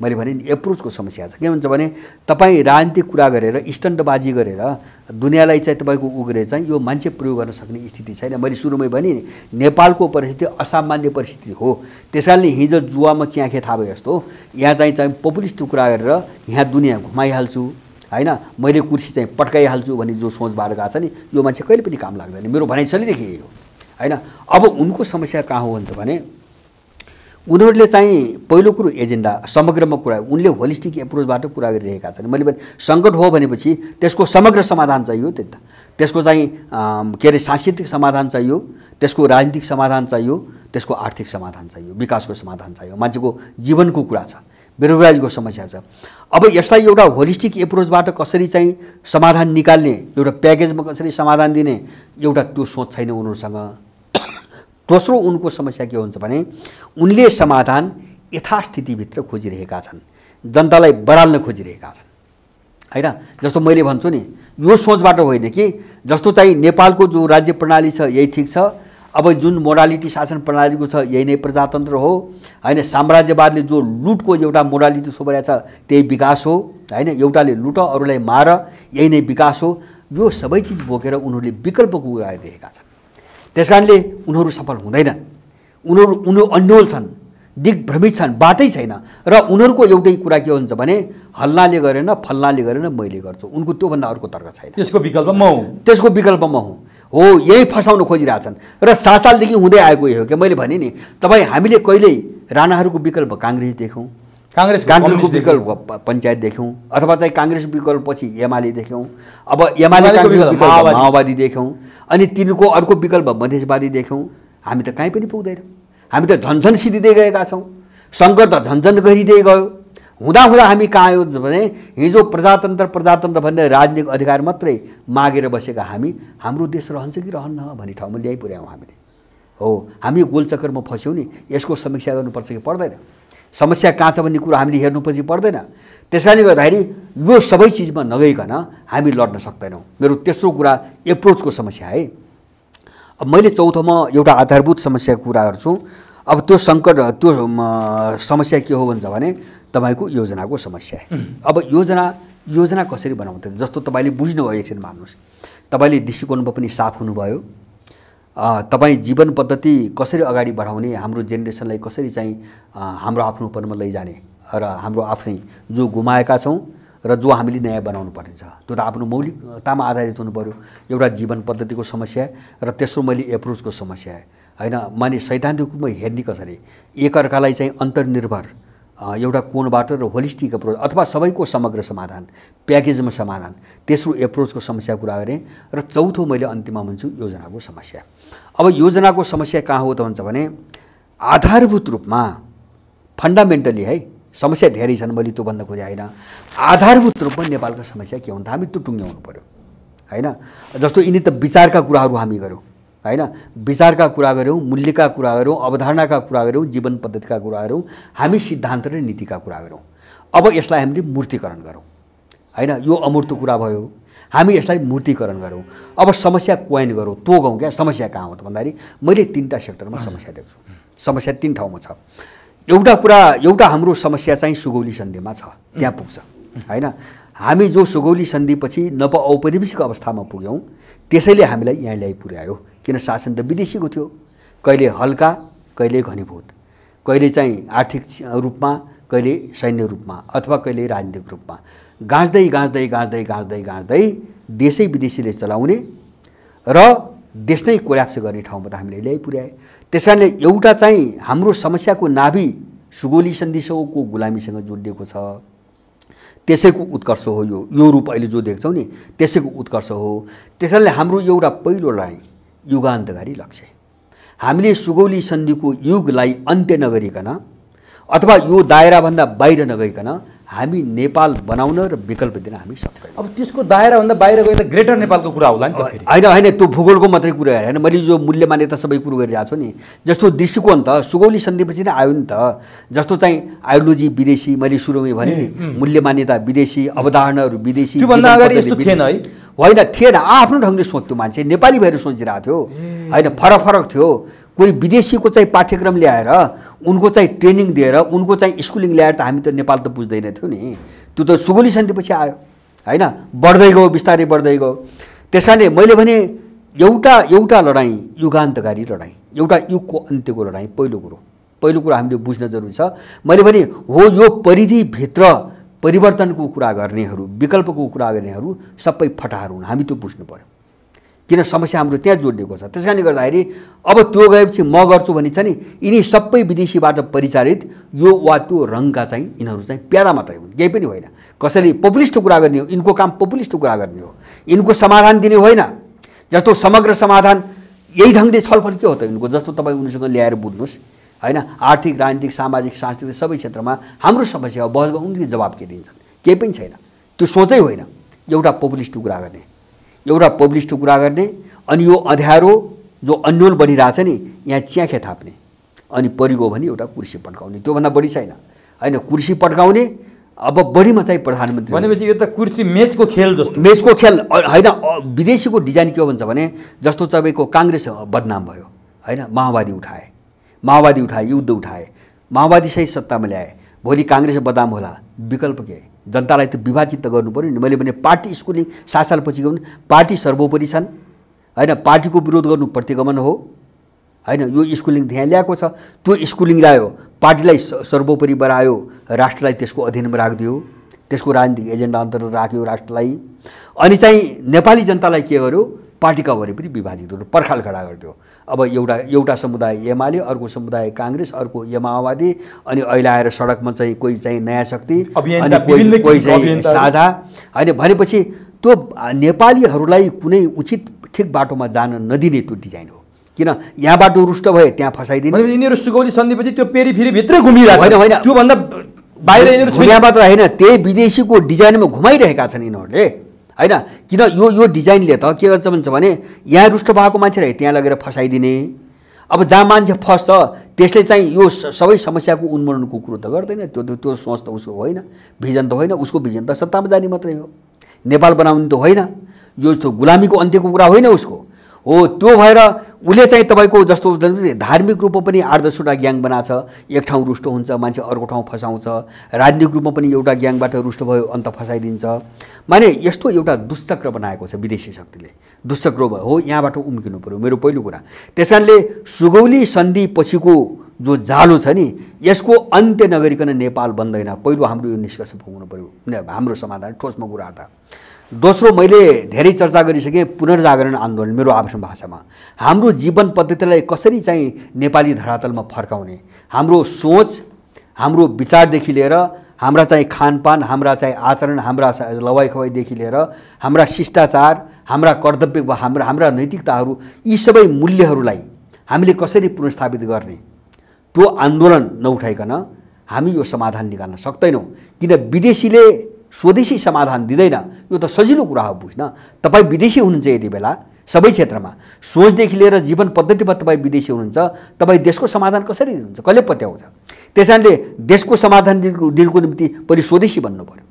मैले भने नि एप्रोचको समस्या छ के भन्छ भने तपाईँ राजनीतिक कुरा गरेर स्टन्टबाजी गरेर दुनियाँलाई चाहिँ तपाईँको उगरे चाहिँ यो मान्छे प्रयोग गर्न सक्ने स्थिति छैन मैले सुरुमै भने नेपालको परिस्थिति असामान्य परिस्थिति हो त्यसकारणले हिजो जुवामा च्याखे थाहा भयो जस्तो यहाँ चाहिँ पपुलिस्ट कुरा गरेर यहाँ दुनियाँ घुमाइहाल्छु हैन मैले कुर्सी चाहिँ पट्काइहाल्छु भन्ने जो सोचबाट गएको छ नि यो मान्छे कहिले पनि काम लाग्दैन मेरो भनाइ चलिदेखि यही हो हैन अब उनको समस्या कहाँ हो भन्छ भने उनीहरूले चाहिँ पहिलो कुरो एजेन्डा समग्रमा कुरा उनले होलिस्टिक एप्रोचबाट कुरा गरिरहेका छन्। मैले भने सङ्कट हो भनेपछि त्यसको समग्र समाधान चाहियो, त्यही त त्यसको चाहिँ के अरे सांस्कृतिक समाधान चाहियो, त्यसको राजनीतिक समाधान चाहियो, त्यसको आर्थिक समाधान चाहियो, विकासको समाधान चाहियो, मान्छेको जीवनको कुरा छ, बेरोजगारीको समस्या छ। अब यसलाई एउटा होलिस्टिक एप्रोचबाट कसरी चाहिँ समाधान निकाल्ने, एउटा प्याकेजमा कसरी समाधान दिने, एउटा त्यो सोच छैन उनीहरूसँग। दोस्रो उनको समस्या के हुन्छ भने उनले समाधान यथास्थितिभित्र खोजिरहेका छन्, जनतालाई बराल्न खोजिरहेका छन् हैन। जस्तो मैले भन्छु नि, यो सोचबाट होइन कि जस्तो चाहिँ नेपालको जो राज्य प्रणाली छ यही ठिक छ, अब जुन मोडालिटी शासन प्रणालीको छ यही नै प्रजातन्त्र हो हैन, साम्राज्यवादले जो लुटको एउटा मोडालिटी थोपरेको छ त्यही विकास हो हैन, एउटाले लुट अरूलाई मार यही नै विकास हो। यो सबै चिज बोकेर उनीहरूले विकल्पको कुरा गरिरहेका छन्। त्यसकारणले उनीहरू सफल हुँदैनन्, उनीहरू अन्योल छन्, दिग्भ्रमित छन्, बाटै छैन। र उनीहरूको एउटै कुरा के हुन्छ भने हल्लाले गरेन, फल्लाले गरेन, मैले गर्छु। उनको त्योभन्दा अर्को तर्क छैन। त्यसको विकल्प म हुँ, त्यसको विकल्प म हुँ हो, यही फसाउन खोजिरहेछन्। र 7 सालदेखि हुँदै आएको यही हो कि मैले भने नि तपाईँ हामीले कहिल्यै राणाहरूको विकल्प काङ्ग्रेस देख्यौँ, काङ्ग्रेसको विकल्प पञ्चायत देख्यौँ, अथवा चाहिँ काङ्ग्रेस विकल्प पछि एमाले देख्यौँ, अब एमाले काङ्ग्रेसको विकल्प माओवादी देख्यौँ, अनि तिनको अर्को विकल्प मधेसवादी देख्यौँ। हामी त कहीँ पनि पुग्दैनौँ, हामी त झन्झन सिद्धिँदै गएका छौँ, सङ्कट त झन्झन गरिँदै गयो। हुँदा हामी कहाँ आयो भने हिजो प्रजातन्त्र भन्ने राजनीतिक अधिकार मात्रै मागेर बसेका हामी हाम्रो देश रहन्छ कि रहन्न भन्ने ठाउँमा ल्याइ पुर्यायौँ हामीले हो। हामी गोलचक्करमा फस्यौँ नि, यसको समीक्षा गर्नुपर्छ कि पर्दैन, समस्या कहाँ छ भन्ने कुरा हामीले हेर्नुपर्छ पर्दैन। त्यसकारणले गर्दाखेरि यो सबै चिजमा नगइकन हामी लड्न सक्दैनौँ। मेरो तेस्रो कुरा एप्रोचको समस्या है। अब मैले चौथोमा एउटा आधारभूत समस्याको कुरा गर्छु। अब त्यो सङ्कट त्यो समस्या के हो भन्छ भने तपाईको योजनाको समस्या। अब योजना कसरी बनाउँथे, जस्तो तपाईले बुझ्नुभयो, एकछिन मान्नुहोस्, तपाईले दृष्टिकोणमा पनि साफ हुनुभयो, तपाईँ जीवन पद्धति कसरी अगाडि बढाउने, हाम्रो जेनेरेसनलाई कसरी चाहिँ हाम्रो आफ्नोपनमा लैजाने र हाम्रो आफ्नै जो गुमाएका छौँ र जो हामीले नयाँ बनाउनु पर्ने छ त्यो त आफ्नो मौलिकतामा आधारित हुनु पर्यो। एउटा जीवन पद्धतिको समस्या र तेस्रो मैले एप्रोचको समस्या हैन, माने सैद्धान्तिक रूपमा हेर्ने कसरी, एकअर्कालाई चाहिँ अन्तर्निर्भर एउटा कोणबाट र होलिस्टिक एप्रोच अथवा सबैको समग्र समाधान, प्याकेजमा समाधान, तेस्रो एप्रोचको समस्या कुरा गरेँ। र चौथो मैले अन्तिममा भन्छु योजनाको समस्या। अब योजनाको समस्या कहाँ हो त भन्छ भने आधारभूत रूपमा फन्डामेन्टली है, समस्या धेरै छन्, मैले त्यो भन्न खोजेँ होइन, आधारभूत रूपमा नेपालको समस्या के हो त हामी त्यो टुङ्ग्याउनु पर्यो हैन। जस्तो यिनी त विचारका कुराहरू हामी गऱ्यौँ हैन, विचारका कुरा गऱ्यौँ, मूल्यका कुरा गऱ्यौँ, अवधारणाका कुरा गऱ्यौँ, जीवन पद्धतिका कुरा गऱ्यौँ, हामी सिद्धान्त र नीतिका कुरा गऱ्यौँ। अब यसलाई हामीले मूर्तिकरण गरौँ हैन, यो अमूर्त कुरा भयो, हामी यसलाई मूर्तिकरण गरौँ। अब समस्या कोइन गरौँ, तोगौँ क्या समस्या कहाँ हो त भन्दाखेरि मैले 3टा सेक्टरमा समस्या देख्छु। समस्या 3 ठाउँमा छ। एउटा हाम्रो समस्या चाहिँ सुगौली सन्धिमा छ, त्यहाँ पुग्छ हैन। हामी जो सुगौली सन्धिपछि औपनिवेशिक अवस्थामा पुग्यौँ त्यसैले हामीलाई यहाँ ल्याइ पुर्यायो, किन शासन त विदेशीको थियो, कहिले हल्का कहिले घनीभूत, कहिले चाहिँ आर्थिक रूपमा कहिले सैन्य रूपमा अथवा कहिले राजनीतिक रूपमा गाँच्दै गाँच्दै गाँच्दै गाँच्दै गाँच्दै देशै विदेशीले चलाउने र देश नै कोल्याप्स गर्ने ठाउँमा त हामीले ल्याइ पुर्याए। त्यसकारणले एउटा चाहिँ हाम्रो समस्याको नाभि सुगौली सन्धिसँगको गुलामीसँग जोडिएको छ, त्यसैको उत्कर्ष हो यो रूप अहिले जो देख्छौँ नि त्यसैको उत्कर्ष हो। त्यसैले हाम्रो एउटा पहिलो लडाइँ युगान्तकारी लक्ष्य, हामीले सुगौली सन्धिको युगलाई अन्त्य नगरिकन अथवा यो दायराभन्दा बाहिर नगइकन हामी नेपाल बनाउन र विकल्प दिन हामी सक्दैनौँ। अब त्यसको दायराभन्दा बाहिर गएर ग्रेटर नेपालको कुरा होला नि त फेरि होइन, त्यो भूगोलको मात्रै कुरा होइन, मैले जो मूल्य मान्यता सबै कुरो गरिरहेको छु नि, जस्तो दृष्टिकोण त सुगौली सन्धिपछि नै आयो नि त। जस्तो चाहिँ आइडियोलोजी विदेशी, मैले सुरुमै भने नि मूल्य मान्यता विदेशी, अवधारणाहरू विदेशी, त्योभन्दा अगाडि यस्तो थिएन है, होइन थिएन, आफ्नो ढङ्गले सोच्थ्यो मान्छे, नेपाली भएर सोचिरहेको थियो होइन, फरक थियो। कोही विदेशीको चाहिँ पाठ्यक्रम ल्याएर उनको चाहिँ ट्रेनिङ दिएर उनको चाहिँ स्कुलिङ ल्याएर त हामी त नेपाल त बुझ्दैन थियो नि, त्यो त सुगौली सन्धिपछि आयो हैन, बढ्दै गयो, बिस्तारै बढ्दै गयो। त्यसकारणले मैले भने एउटा लडाइँ युगान्तकारी लडाइँ, एउटा युगको अन्त्यको लडाइँ। पहिलो कुरो हामीले बुझ्न जरुरी छ। मैले भने हो यो परिधिभित्र परिवर्तनको कुरा गर्नेहरू, विकल्पको कुरा गर्नेहरू सबै फटाहरू हुन्, हामी त्यो बुझ्नु पर्यो। किन समस्या हाम्रो त्यहाँ जोडिएको छ। त्यस कारणले गर्दाखेरि अब त्यो गएपछि म गर्छु भनी छ नि, यिनी सबै विदेशीबाट परिचालित यो वा त्यो रङका चाहिँ यिनीहरू चाहिँ प्यादा मात्रै हुन्, केही पनि होइन। कसैले पपुलिस्ट कुरा गर्ने हो, यिनको काम पपुलिस्ट कुरा गर्ने हो, यिनको समाधान दिने होइन। जस्तो समग्र समाधान यही ढङ्गले छलफल के हो त यिनको, जस्तो तपाईँ उनीसँग ल्याएर बुझ्नुहोस् होइन। आर्थिक, राजनीतिक, सामाजिक, सांस्कृतिक सबै क्षेत्रमा हाम्रो समस्या हो, बहस उनले जवाब के दिन्छन्, केही पनि छैन। त्यो सोचै होइन एउटा पपुलिस्ट कुरा गर्ने, एउटा पपुलिस्ट कुरा गर्ने। अनि यो अँध्यारो जो अन्यल बढिरहेछ नि, यहाँ च्याखे थाप्ने अनि परिगयो भने एउटा कुर्सी पड्काउने, त्योभन्दा बढी छैन होइन। कुर्सी पड्काउने अब बढीमा चाहिँ प्रधानमन्त्री भनेपछि यो त कुर्सी मेचको खेल जस्तो, मेचको खेल होइन। विदेशीको डिजाइन के हो भन्छ भने, जस्तो तपाईँको काङ्ग्रेस बदनाम भयो होइन, माओवादी उठाए, युद्ध उठाए, माओवादी सही सत्तामा ल्याए, भोलि काङ्ग्रेस बदनाम होला, विकल्प के? जनतालाई त विभाजित त गर्नु पऱ्यो नि। मैले भने पार्टी स्कुलिङ 7 सालपछि गयो भने पार्टी सर्वोपरि छन् होइन, पार्टीको विरोध गर्नु प्रतिगमन हो होइन। यो स्कुलिङ त्यहाँ ल्याएको छ, त्यो स्कुलिङ ल्यायो, पार्टीलाई सर्वोपरि बनायो, राष्ट्रलाई त्यसको अधीनमा राखिदियो, त्यसको राजनीतिक एजेन्डा अन्तर्गत राख्यो राष्ट्रलाई। अनि चाहिँ नेपाली जनतालाई के गर्यो, पार्टीका वरिपरि विभाजित गर्यो, पर्खाल खडा गरिदियो। अब एउटा समुदाय एमाले, अर्को समुदाय काङ्ग्रेस, अर्को माओवादी, अनि अहिले आएर सडकमा चाहिँ कोही चाहिँ नयाँ शक्ति, अनि कोही चाहिँ साझा होइन। भनेपछि त्यो नेपालीहरूलाई कुनै उचित ठिक बाटोमा जान नदिने त्यो डिजाइन हो। किन यहाँबाट रुष्ट भए त्यहाँ फसाइदिने। यिनीहरू सुगौली सन्धिपछि त्यो पेरिफेरी भित्रै घुमिरहेको होइन होइन, त्योभन्दा बाहिर यिनीहरू यहाँ मात्र होइन, त्यही विदेशीको डिजाइनमा घुमाइरहेका छन् यिनीहरूले होइन। किन यो डिजाइनले त के गर्छ भन्छ भने, यहाँ रुष्ट भएको मान्छेलाई त्यहाँ लगेर फसाइदिने। अब जहाँ मान्छे फस्छ त्यसले चाहिँ यो सबै समस्याको उन्मूलनको कुरो त गर्दैन, त्यो सोच त उसको होइन, भिजन त होइन। उसको भिजन त सत्तामा जाने मात्रै हो, नेपाल बनाउने त होइन, यो जस्तो गुलामीको अन्त्यको कुरा होइन उसको हो। त्यो भएर उसले चाहिँ तपाईँको जस्तो धार्मिक रूपमा पनि 8-10वटा ग्याङ बनाछ, एक ठाउँ रुष्ट हुन्छ मान्छे अर्को ठाउँ फसाउँछ, राजनीतिक रूपमा पनि एउटा ग्याङबाट रुष्ट भयो अन्त फसाइदिन्छ। माने यस्तो एउटा दुष्चक्र बनाएको छ विदेशी शक्तिले, दुष्चक्र हो, यहाँबाट उम्किनु पऱ्यो, मेरो पहिलो कुरा। त्यस कारणले सुगौली सन्धि पछिको जो जालो छ नि, यसको अन्त्य नगरिकन नेपाल बन्दैन। पहिलो हाम्रो यो निष्कर्ष पुग्नु पऱ्यो, हाम्रो समाधान ठोसमा कुरा था। दोस्रो, मैले धेरै चर्चा गरिसकेँ पुनर्जागरण आन्दोलन, मेरो आफ्नो भाषामा हाम्रो जीवन पद्धतिलाई कसरी चाहिँ नेपाली धरातलमा फर्काउने, हाम्रो सोच, हाम्रो विचारदेखि लिएर हाम्रा चाहिँ खानपान, हाम्रा चाहिँ आचरण, हाम्रा लवाई खवाईदेखि लिएर हाम्रा शिष्टाचार, हाम्रा कर्तव्य, हाम्रा नैतिकताहरू, यी सबै मूल्यहरूलाई हामीले कसरी पुनर्स्थापित गर्ने, त्यो आन्दोलन नउठाइकन हामी यो समाधान निकाल्न सक्दैनौँ। किन विदेशीले स्वदेशी समाधान दिँदैन, यो त सजिलो कुरा हो बुझ्न। तपाईँ विदेशी हुनुहुन्छ यति बेला सबै क्षेत्रमा, सोचदेखि लिएर जीवन पद्धतिमा तपाईँ विदेशी हुनुहुन्छ, तपाईँ देशको समाधान कसरी दिनुहुन्छ, कसले पत्याउँछ? त्यस कारणले देशको समाधान दिनको निम्ति पहिले स्वदेशी बन्नु पऱ्यो,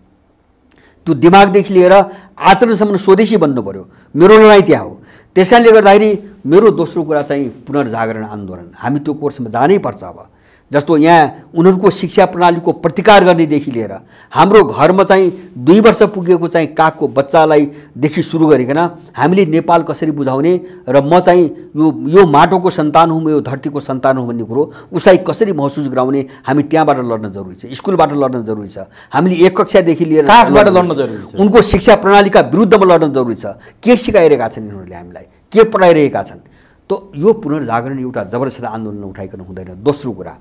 त्यो दिमागदेखि लिएर आचरणसम्म स्वदेशी बन्नु पऱ्यो। मेरो लडाइँ त्यहाँ हो। त्यस कारणले गर्दाखेरि मेरो दोस्रो कुरा चाहिँ पुनर्जागरण आन्दोलन, हामी त्यो कोर्समा जानै पर्छ। अब जस्तो यहाँ उनीहरूको शिक्षा प्रणालीको प्रतिकार गर्नेदेखि लिएर हाम्रो घरमा चाहिँ 2 वर्ष पुगेको चाहिँ कागको बच्चालाई देखि सुरु गरिकन हामीले नेपाल कसरी बुझाउने, र म चाहिँ यो माटोको सन्तान हुँ, यो धरतीको सन्तान हुँ भन्ने कुरो उसलाई कसरी महसुस गराउने, हामी त्यहाँबाट लड्न जरुरी छ, स्कुलबाट लड्न जरुरी छ, हामीले 1 कक्षादेखि लिएर कागबाट लड्न जरुरी छ, उनको शिक्षा प्रणालीका विरुद्धमा लड्न जरुरी छ। के सिकाइरहेका छन् यिनीहरूले हामीलाई, के पढाइरहेका छन्? तो यो पुनर्जागरण एउटा जबरजस्त आन्दोलन उठाइकन हुँदैन, दोस्रो कुरा।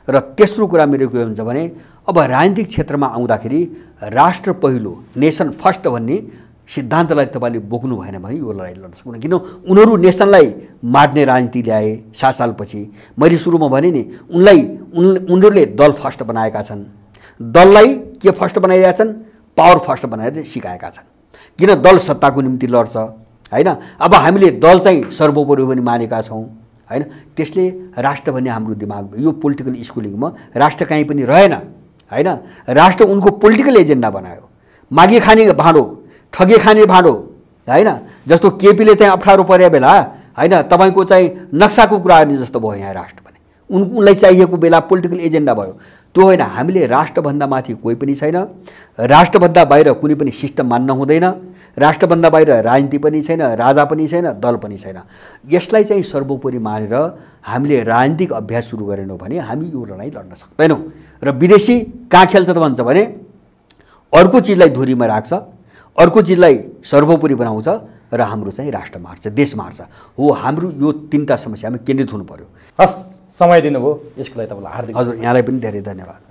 र तेस्रो कुरा मेरो के हुन्छ भने, अब राजनीतिक क्षेत्रमा आउँदाखेरि राष्ट्र पहिलो, नेसन फर्स्ट भन्ने सिद्धान्तलाई तपाईँले बोक्नु भएन भने यो लडाइँ लड्न सक्दैन। किन उनीहरू नेसनलाई मार्ने राजनीति ल्याए 7 सालपछि। मैले सुरुमा भने नि, उनीहरूले दल फर्स्ट बनाएका छन्, दललाई के फर्स्ट बनाइरहेका छन्, पावर फर्स्ट बनाएर सिकाएका छन्। किन दल सत्ताको निम्ति लड्छ हैन। अब हामीले दल चाहिँ सर्वोपरि पनि मानेका छौँ हैन। त्यसले राष्ट्र भन्ने हाम्रो दिमाग, यो पोलिटिकल स्कुलिङमा राष्ट्र कहीँ पनि रहेन हैन। राष्ट्र उनको पोलिटिकल एजेन्डा बनायो, मागे खाने भाँडो, ठगे खाने भाँडो हैन। जस्तो केपीले चाहिँ अप्ठ्यारो परे बेला हैन, तपाईको चाहिँ नक्साको कुरा गर्ने जस्तो भयो यहाँ राष्ट्र भने, उनलाई चाहिएको बेला पोलिटिकल एजेन्डा भयो। त्यो होइन, हामीले राष्ट्रभन्दा माथि कोही पनि छैन, राष्ट्रभन्दा बाहिर कुनै पनि सिस्टम मान्न हुँदैन, राष्ट्रभन्दा बाहिर राजनीति पनि छैन, राजा पनि छैन, दल पनि छैन। यसलाई चाहिँ सर्वोपरि मानेर हामीले राजनीतिक अभ्यास सुरु गरेनौँ भने हामी यो लडाइँ लड्न सक्दैनौँ। र विदेशी कहाँ खेल्छ त भन्छ भने, अर्को चिजलाई धुरीमा राख्छ, अर्को चिजलाई सर्वोपरि बनाउँछ, र हाम्रो चाहिँ राष्ट्र मार्छ, देश मार्छ हो। हाम्रो यो 3टा समस्यामा केन्द्रित हुनु पर्यो। हस्, समय दिनुभयो यसको लागि तपाईँलाई हार्दिक हजुर, यहाँलाई पनि धेरै धन्यवाद।